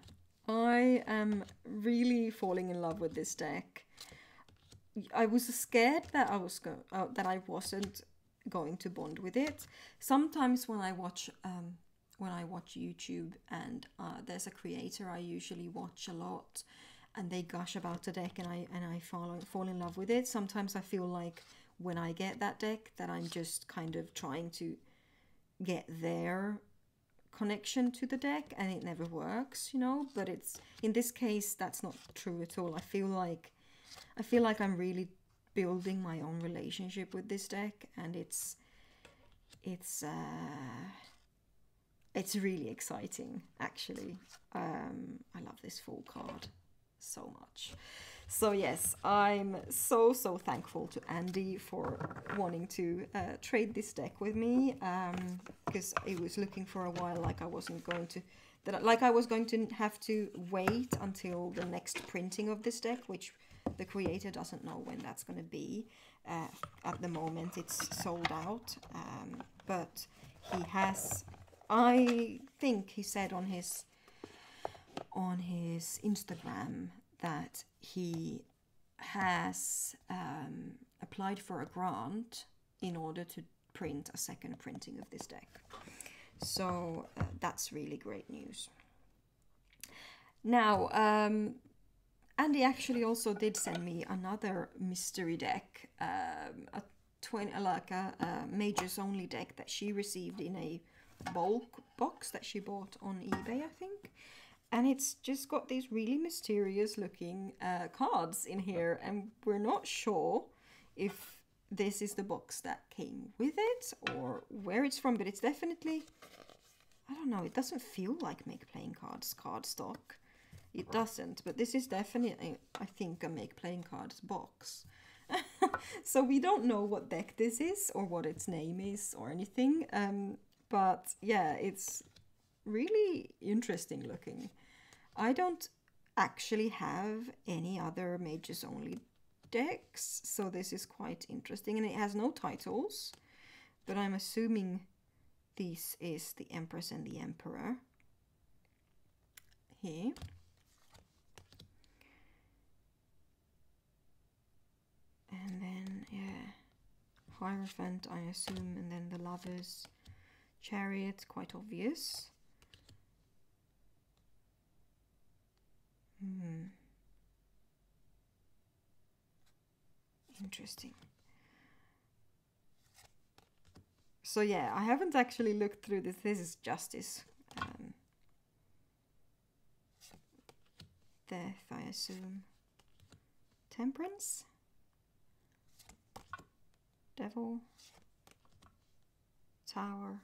I am really falling in love with this deck. I was scared that I wasn't going to bond with it. Sometimes when I watch YouTube and there's a creator I usually watch a lot, and they gush about a deck, and I fall in love with it. Sometimes I feel like when I get that deck that I'm just kind of trying to get their connection to the deck, and it never works, you know. But it's, in this case, that's not true at all. I feel like I'm really building my own relationship with this deck, and it's really exciting, actually. I love this full card so much. So yes, I'm so thankful to Andy for wanting to trade this deck with me, because it was looking for a while like I was going to have to wait until the next printing of this deck, which the creator doesn't know when that's going to be. At the moment it's sold out, but he has, I think he said on his Instagram that he has applied for a grant in order to print a second printing of this deck. So that's really great news. Now, Andy actually also did send me another mystery deck, a Majors Only deck that she received in a bulk box that she bought on eBay, I think. And it's just got these really mysterious looking cards in here, and we're not sure if this is the box that came with it or where it's from, but it's definitely, I don't know, it doesn't feel like Make Playing Cards cardstock. It doesn't, but this is definitely, I think, a Make Playing Cards box. So we don't know what deck this is or what its name is or anything, but yeah, it's really interesting looking. I don't actually have any other Mages Only decks, so this is quite interesting, and it has no titles, but I'm assuming this is the Empress and the Emperor here. And then, yeah, Hierophant, I assume, and then the Lovers, Chariot, quite obvious. Interesting. So yeah, I haven't actually looked through this. This is Justice. Death, I assume. Temperance? Devil? Tower?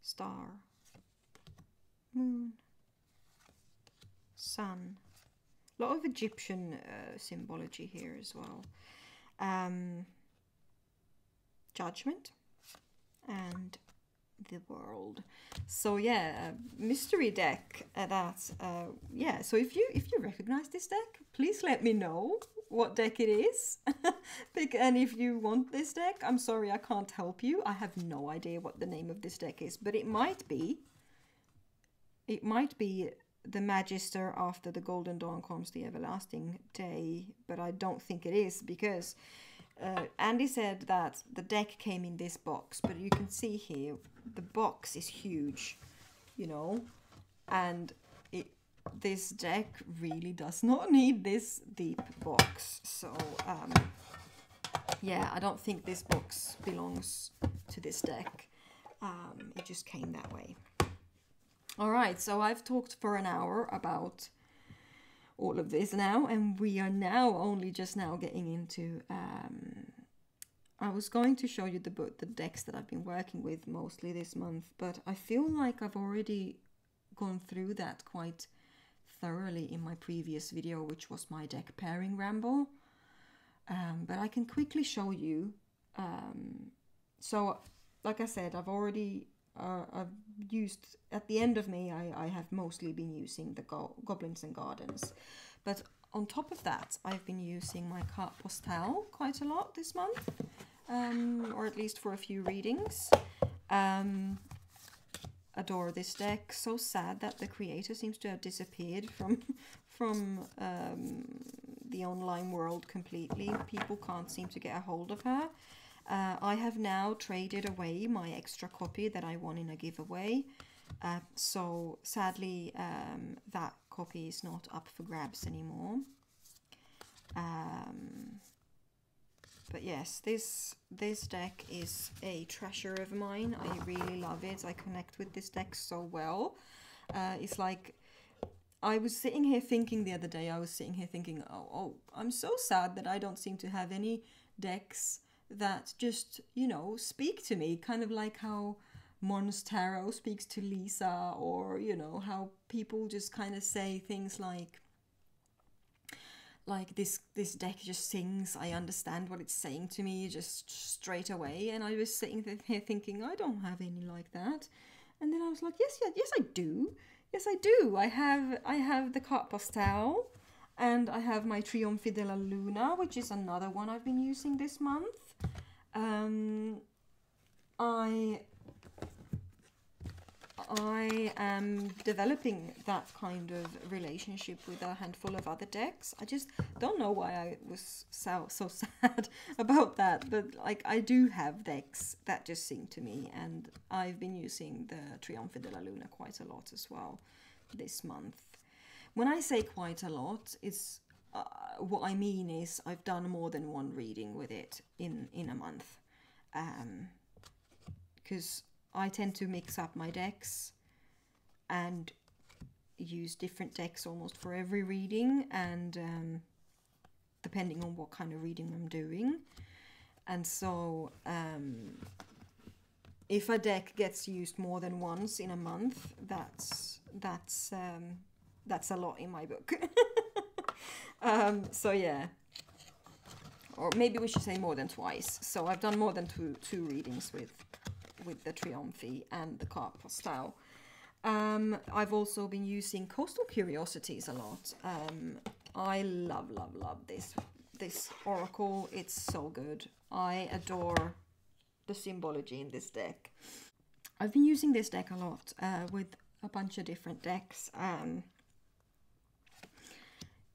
Star? Moon? Sun? A lot of Egyptian symbology here as well. Judgment and the World. So yeah, mystery deck. Yeah. So if you recognize this deck, please let me know what deck it is. And if you want this deck, I'm sorry I can't help you. I have no idea what the name of this deck is, but it might be the Magister after the Golden Dawn comes the Everlasting Day, but I don't think it is, because Andy said that the deck came in this box, but you can see here the box is huge, you know, and this deck really does not need this deep box. So yeah, I don't think this box belongs to this deck. It just came that way. Alright, so I've talked for an hour about all of this now, and we are now only just now getting into... I was going to show you the decks that I've been working with mostly this month, but I feel like I've already gone through that quite thoroughly in my previous video, which was my deck pairing ramble. But I can quickly show you. So, like I said, I've already... I've used, at the end of May, I have mostly been using the Goblins and Gardens. But on top of that, I've been using my carte postale quite a lot this month, or at least for a few readings. Adore this deck. So sad that the creator seems to have disappeared from the online world completely. People can't seem to get a hold of her. I have now traded away my extra copy that I won in a giveaway. So sadly, that copy is not up for grabs anymore. But yes, this deck is a treasure of mine. I really love it. I connect with this deck so well. It's like, I was sitting here thinking the other day, oh, I'm so sad that I don't seem to have any decks that just, you know, speak to me, kind of like how Mons Tarot speaks to Lisa, or, you know, how people just kind of say things like this deck just sings, I understand what it's saying to me just straight away. And I was sitting here thinking, I don't have any like that. And then I was like, yes I do. I have the carte postale, and I have my Trionfi della Luna, which is another one I've been using this month. I am developing that kind of relationship with a handful of other decks. I just don't know why I was so sad about that, but like, I do have decks that just sing to me, and I've been using the Trionfi della Luna quite a lot as well this month. When I say quite a lot, it's what I mean is I've done more than one reading with it in a month, because I tend to mix up my decks and use different decks almost for every reading, and depending on what kind of reading I'm doing. And so if a deck gets used more than once in a month, that's a lot in my book. So yeah, or maybe we should say more than twice. So I've done more than two readings with the Trionfi and the carte postale. I've also been using Coastal Curiosities a lot. I love this oracle. It's so good. I adore the symbology in this deck. I've been using this deck a lot with a bunch of different decks.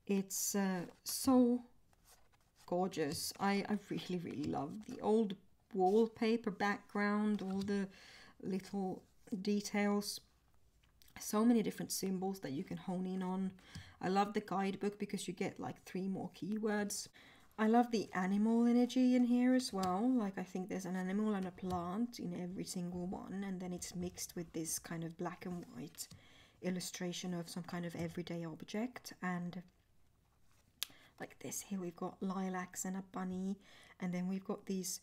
It's so gorgeous. I really love the old wallpaper background, all the little details. So many different symbols that you can hone in on. I love the guidebook because you get like 3 more keywords. I love the animal energy in here as well. Like I think there's an animal and a plant in every single one, and then it's mixed with this kind of black and white illustration of some kind of everyday object. And like this here, we've got lilacs and a bunny, and then we've got these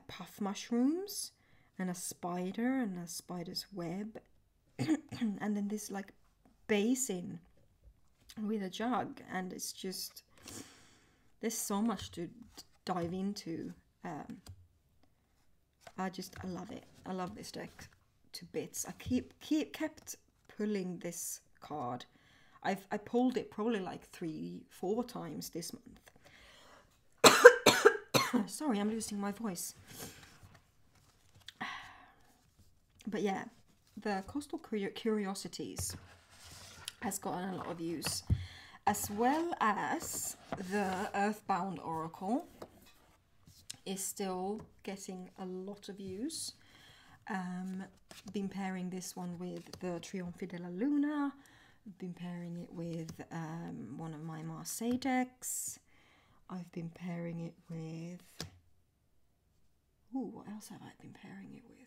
puff mushrooms and a spider and a spider's web, and then this like basin with a jug, and it's just, there's so much to dive into. I love it. I love this deck to bits. I kept pulling this card. I pulled it probably like 3-4 times this month. Sorry, I'm losing my voice. But yeah, the Coastal Curiosities has gotten a lot of use, as well as the Earthbound Oracle is still getting a lot of use. Been pairing this one with the Trionfi della Luna. Been pairing it with one of my Marseille decks. I've been pairing it with... Ooh, what else have I been pairing it with?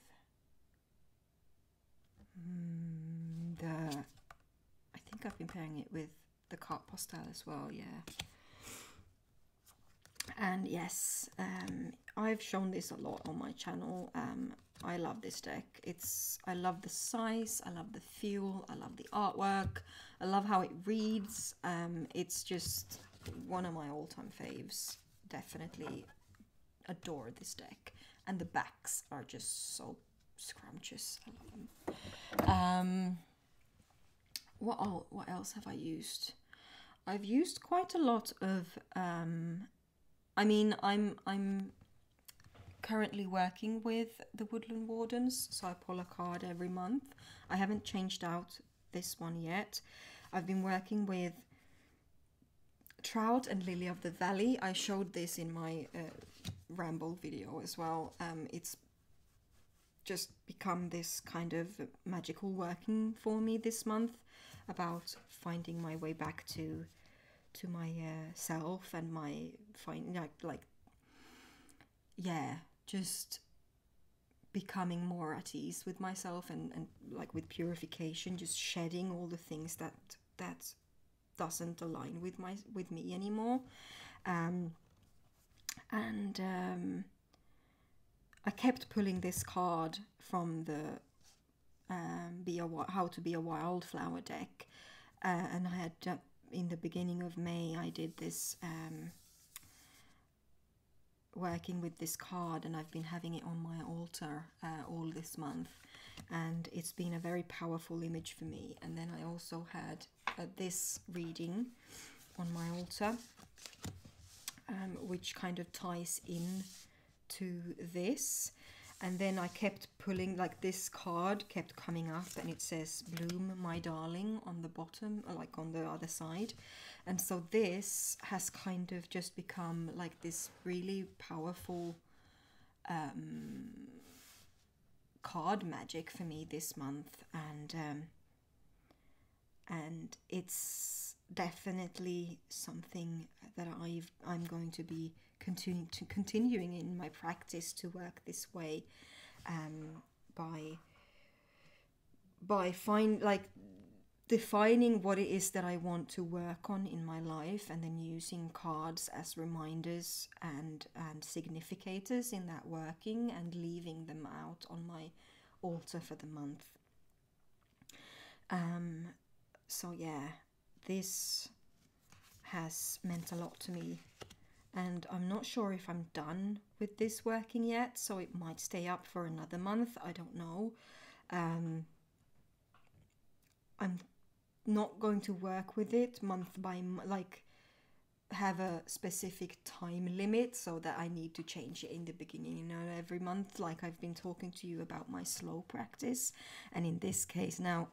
I think I've been pairing it with the Carte Postale as well, yeah. And yes, I've shown this a lot on my channel. I love this deck. I love the size, I love the feel, I love the artwork, I love how it reads. It's just one of my all-time faves. Definitely adore this deck. And the backs are just so scrumptious. I love them. What else have I used? I've used quite a lot of I mean, I'm currently working with the Woodland Wardens, so I pull a card every month. I haven't changed out this one yet. I've been working with Trout and Lily of the Valley. I showed this in my ramble video as well. It's just become this kind of magical working for me this month, about finding my way back to my self and my just becoming more at ease with myself and like with purification, just shedding all the things that doesn't align with me anymore. I kept pulling this card from the How to Be a Wildflower deck, and I had in the beginning of May I did this working with this card, and I've been having it on my altar all this month, and it's been a very powerful image for me. And then I also had this reading on my altar, which kind of ties in to this. And then I kept pulling, like this card kept coming up, and it says "Bloom, my darling" on the bottom, like on the other side. And so this has kind of just become like this really powerful card magic for me this month, and it's definitely something that I'm going to be continuing in my practice to work this way, by defining what it is that I want to work on in my life, and then using cards as reminders and significators in that working, and leaving them out on my altar for the month. So yeah, this has meant a lot to me, and I'm not sure if I'm done with this working yet, so it might stay up for another month. I don't know. I'm not going to work with it month by like have a specific time limit so that I need to change it in the beginning, you know, every month, like I've been talking to you about my slow practice. And in this case now,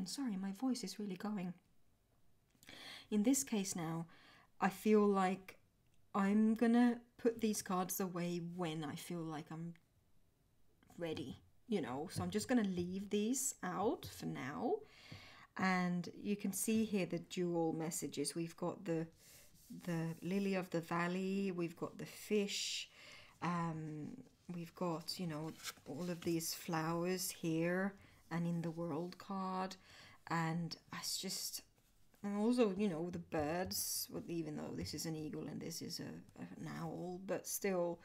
sorry, my voice is really going. In this case now, I feel like I'm gonna put these cards away when I feel like I'm ready, you know, so I'm just gonna leave these out for now. And you can see here the dual messages. We've got the lily of the valley, we've got the fish, we've got, you know, all of these flowers here and in the world card. And it's just, and also, you know, the birds, even though this is an eagle and this is an owl, but still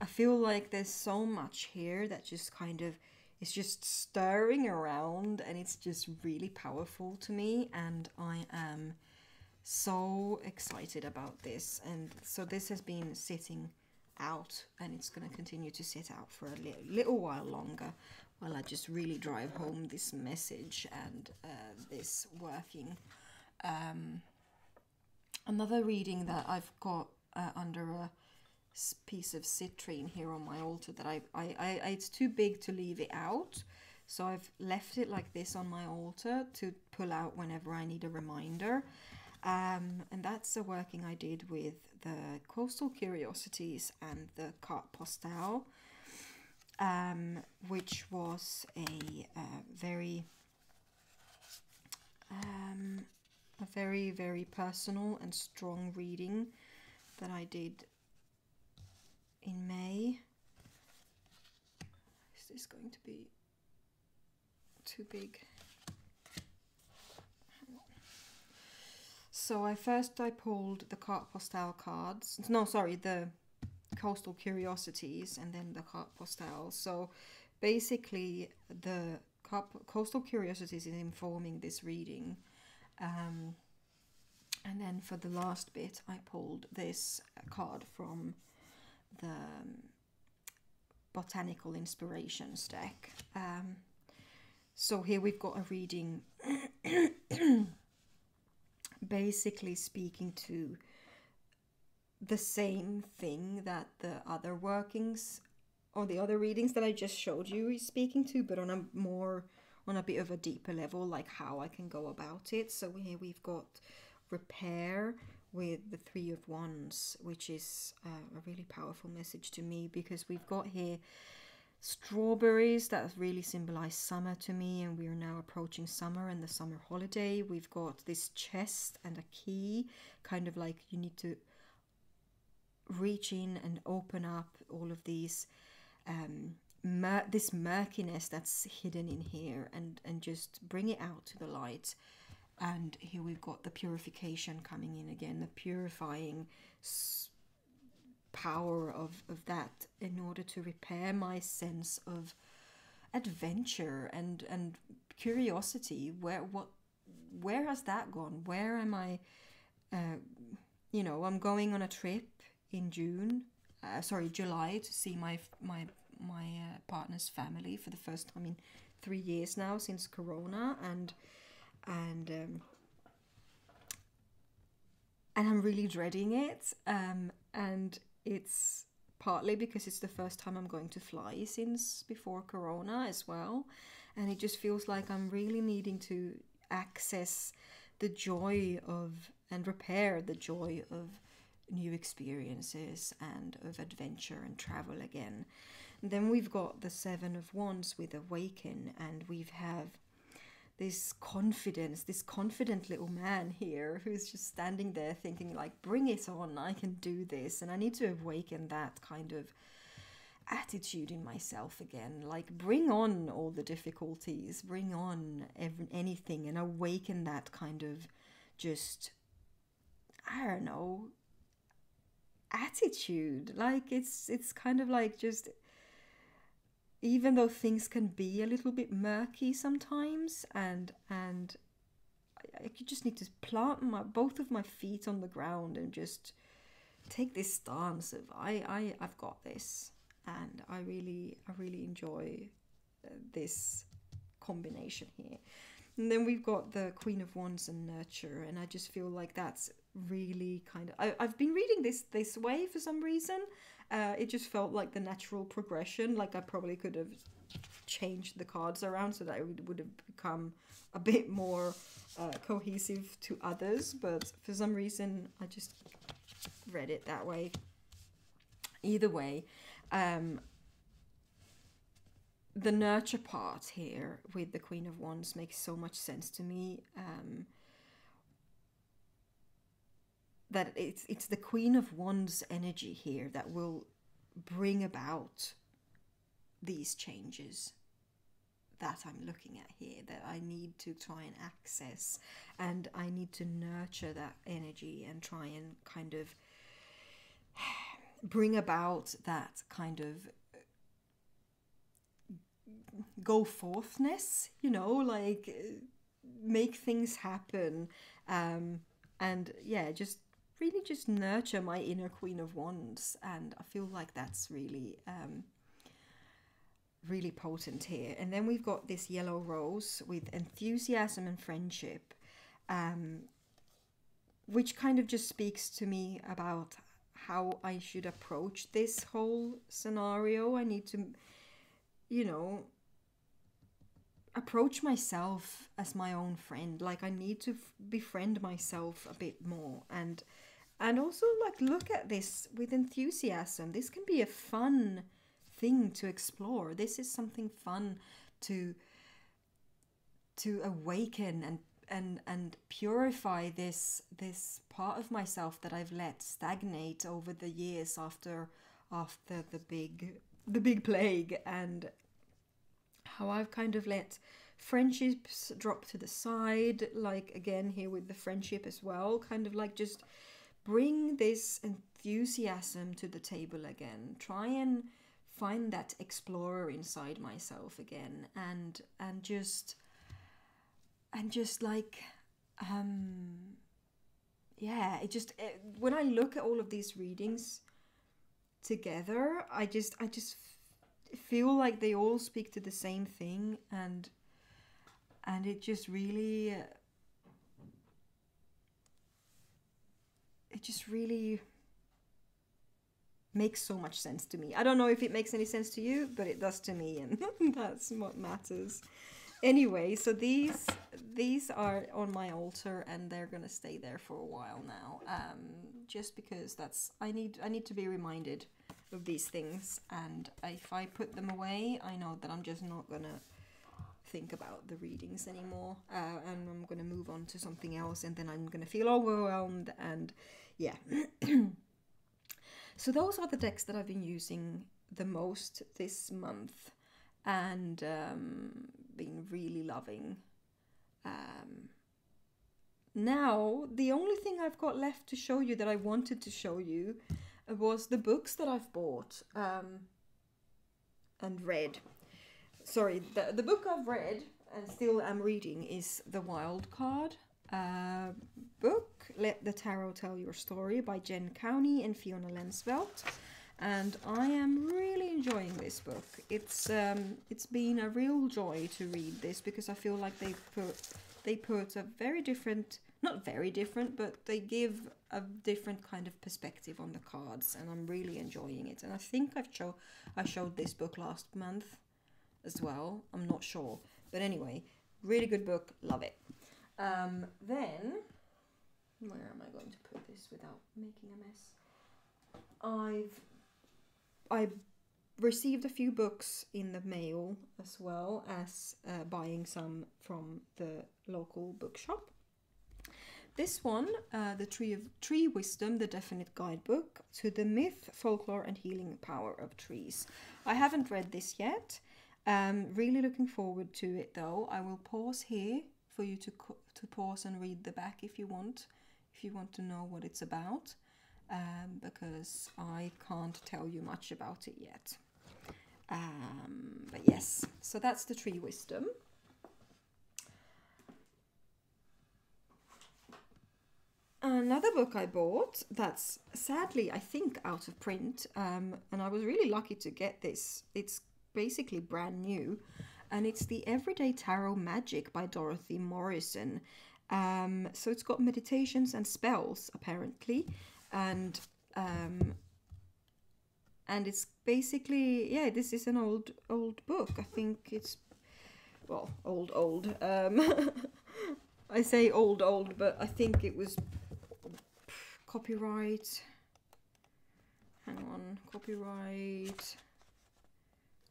I feel like there's so much here that just kind of is just stirring around, and it's just really powerful to me, and I am so excited about this. And so this has been sitting out, and it's going to continue to sit out for a little while longer while I just really drive home this message and this working. Another reading that I've got under a piece of citrine here on my altar that I it's too big to leave it out, so I've left it like this on my altar to pull out whenever I need a reminder. And that's a working I did with the Coastal Curiosities and the Carte Postale, which was a very very personal and strong reading that I did in May. Is this going to be too big? So I pulled the Carte Postale cards. No, sorry, the Coastal Curiosities and then the Carte Postale. So basically the Coastal Curiosities is informing this reading. And then for the last bit I pulled this card from the Botanical Inspirations deck. So here we've got a reading basically speaking to the same thing that the other workings or the other readings that I just showed you is speaking to, but on a bit of a deeper level, like how I can go about it. So here we've got repair with the Three of Wands, which is a really powerful message to me, because we've got here strawberries that really symbolize summer to me, and we are now approaching summer and the summer holiday. We've got this chest and a key, kind of like you need to reach in and open up all of these this murkiness that's hidden in here, and just bring it out to the light. And here we've got the purification coming in again, the purifying power of that, in order to repair my sense of adventure and curiosity. Where has that gone? Where am I? You know, I'm going on a trip in July, to see my partner's family for the first time in 3 years now, since Corona, and I'm really dreading it. And it's partly because it's the first time I'm going to fly since before Corona as well, and it just feels like I'm really needing to access the joy of and repair the joy of new experiences and of adventure and travel again. And then we've got the Seven of Wands with Awaken, and we have this confident little man here who's just standing there thinking like, bring it on, I can do this. And I need to awaken that kind of attitude in myself again, like bring on all the difficulties, bring on anything, and awaken that kind of just, I don't know, attitude. Like it's kind of like, just even though things can be a little bit murky sometimes, and I just need to plant both of my feet on the ground and just take this stance of I've got this. And I really enjoy this combination here. And then we've got the Queen of Wands and Nurture, and I just feel like that's really kind of... I've been reading this way for some reason. It just felt like the natural progression. Like I probably could have changed the cards around so that it would have become a bit more cohesive to others, but for some reason I just read it that way. Either way, the nurture part here with the Queen of Wands makes so much sense to me. That it's the Queen of Wands energy here that will bring about these changes that I'm looking at here, that I need to try and access, and I need to nurture that energy and try and kind of bring about that kind of go forthness, you know, like make things happen, and yeah, just really just nurture my inner Queen of Wands. And I feel like that's really really potent here. And then we've got this yellow rose with enthusiasm and friendship, which kind of just speaks to me about how I should approach this whole scenario. I need to, you know, approach myself as my own friend. Like I need to befriend myself a bit more, and also like look at this with enthusiasm. This can be a fun thing to explore. This is something fun to awaken and purify this part of myself that I've let stagnate over the years after the big plague, and how I've kind of let friendships drop to the side. Like again here with the friendship as well, kind of like just bring this enthusiasm to the table again. Try and find that explorer inside myself again, and just like yeah, when I look at all of these readings together, I just feel like they all speak to the same thing, and it just really makes so much sense to me. I don't know if it makes any sense to you, but it does to me, and that's what matters. Anyway, so these are on my altar, and they're gonna stay there for a while now, just because I need to be reminded of these things, and if I put them away, I know that I'm just not gonna think about the readings anymore, and I'm gonna move on to something else, and then I'm gonna feel overwhelmed, and yeah. So those are the decks that I've been using the most this month, and been really loving. Now, the only thing I've got left to show you that I wanted to show you was the books that I've bought and read. Sorry, the book I've read and still am reading is the Wild Card book, Let the Tarot Tell Your Story by Jen Cowney and Fiona Lensvelt, and I am really enjoying this book. It's been a real joy to read this, because I feel like they put a very different, not very different, but they give a different kind of perspective on the cards, and I'm really enjoying it. And I think I showed this book last month as well, I'm not sure, but anyway, really good book, love it. Then, where am I going to put this without making a mess? I received a few books in the mail, as well as buying some from the local bookshop. This one, the Tree Wisdom, the Definite Guidebook to the Myth, Folklore and Healing Power of Trees. I haven't read this yet. Really looking forward to it though. I will pause here for you to pause and read the back if you want to know what it's about, because I can't tell you much about it yet. But yes, so that's the Tree Wisdom. Another book I bought that's sadly, I think, out of print, and I was really lucky to get this. It's basically brand new, and it's the Everyday Tarot Magic by Dorothy Morrison. So it's got meditations and spells apparently, and it's basically, yeah, this is an old book. I think it's, well, old. I say old, but I think it was copyright. Hang on, copyright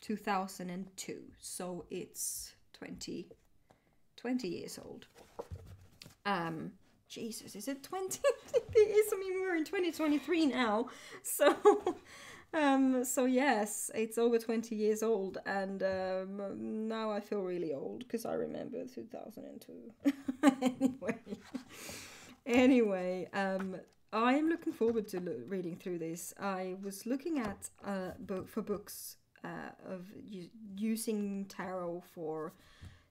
2002. So it's 20 years old. Jesus, is it 20? It is. I mean, we're in 2023 now, so so yes, it's over 20 years old, and now I feel really old because I remember 2002. Anyway, I am looking forward to reading through this. I was looking at books of using tarot for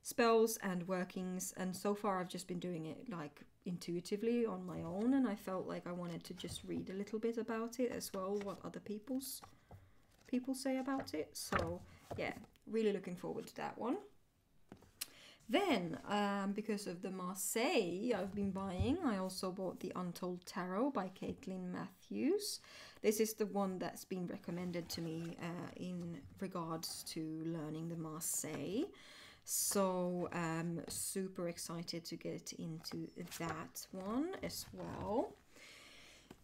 spells and workings, and so far I've just been doing it like intuitively on my own, and I felt like I wanted to just read a little bit about it as well, what other people say about it. So yeah, really looking forward to that one. Then because of the Marseille I've been buying, I also bought the Untold Tarot by Caitlin Matthews. This is the one that's been recommended to me in regards to learning the Marseille. So super excited to get into that one as well.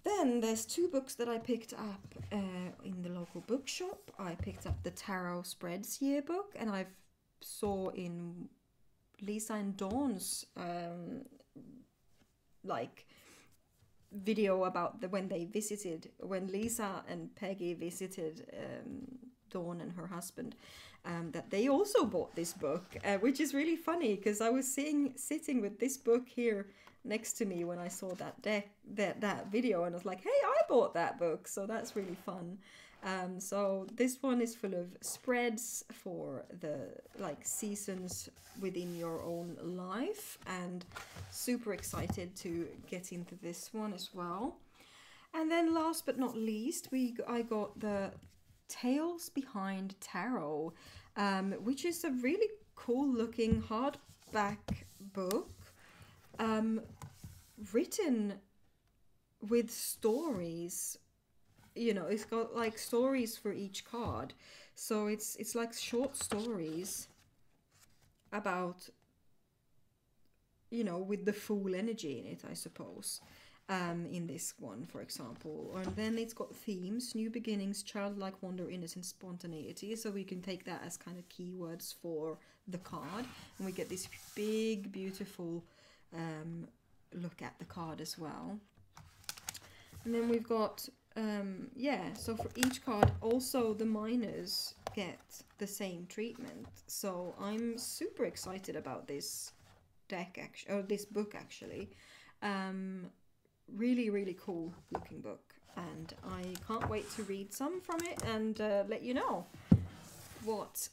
Then there's two books that I picked up in the local bookshop. I picked up the Tarot Spreads Yearbook, and I saw in Lisa and Dawn's like video about when Lisa and Peggy visited Dawn and her husband, that they also bought this book, which is really funny because I was sitting with this book here next to me when I saw that video, and I was like, hey, I bought that book, so that's really fun. So this one is full of spreads for the seasons within your own life, and super excited to get into this one as well. And then last but not least, I got the Tales Behind Tarot, which is a really cool looking hardback book, written with stories. You know, it's got like stories for each card, so it's like short stories about, you know, with the Fool energy in it, I suppose. In this one, for example. And then it's got themes: new beginnings, childlike wonder, innocence, spontaneity. So we can take that as kind of keywords for the card, and we get this big, beautiful look at the card as well. And then we've got so for each card, also the minors get the same treatment. So I'm super excited about this this book actually. Really, really cool looking book, and I can't wait to read some from it and let you know what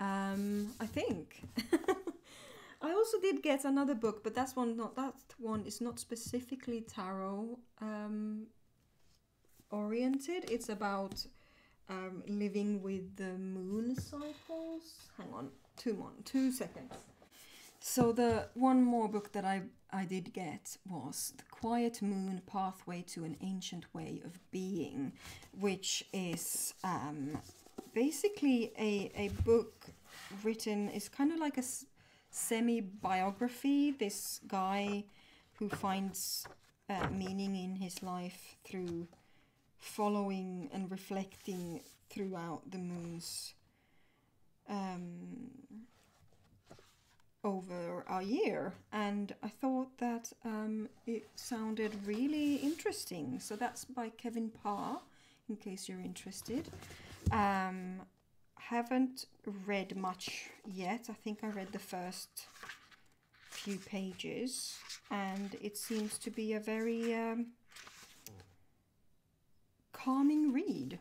I think. I also did get another book, but that one is not specifically tarot oriented. It's about living with the moon cycles. Hang on, 2 seconds. So the one more book that I did get was The Quiet Moon, Pathway to an Ancient Way of Being, which is basically a book written, it's kind of like a semi-biography. This guy who finds meaning in his life through following and reflecting throughout the moon's over a year, and I thought that it sounded really interesting. So that's by Kevin Parr, in case you're interested. Haven't read much yet. I think I read the first few pages, and it seems to be a very calming read.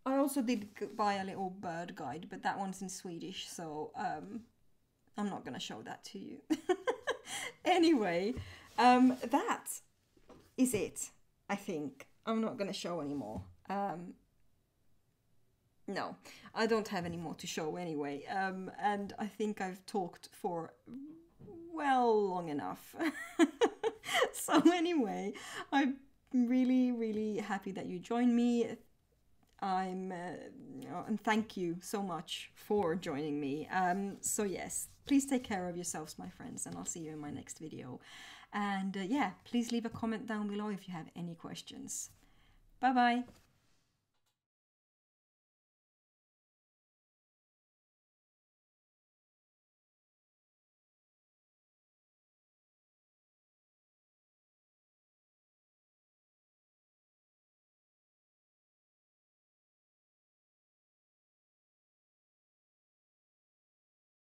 I also did buy a little bird guide, but that one's in Swedish, so I'm not going to show that to you. Anyway, that is it, I think. I'm not going to show anymore. no, I don't have any more to show anyway. And I think I've talked for, well, long enough. So anyway, I'm really, really happy that you joined me. And thank you so much for joining me. So yes, please take care of yourselves, my friends, and I'll see you in my next video. And yeah, please leave a comment down below if you have any questions. Bye bye.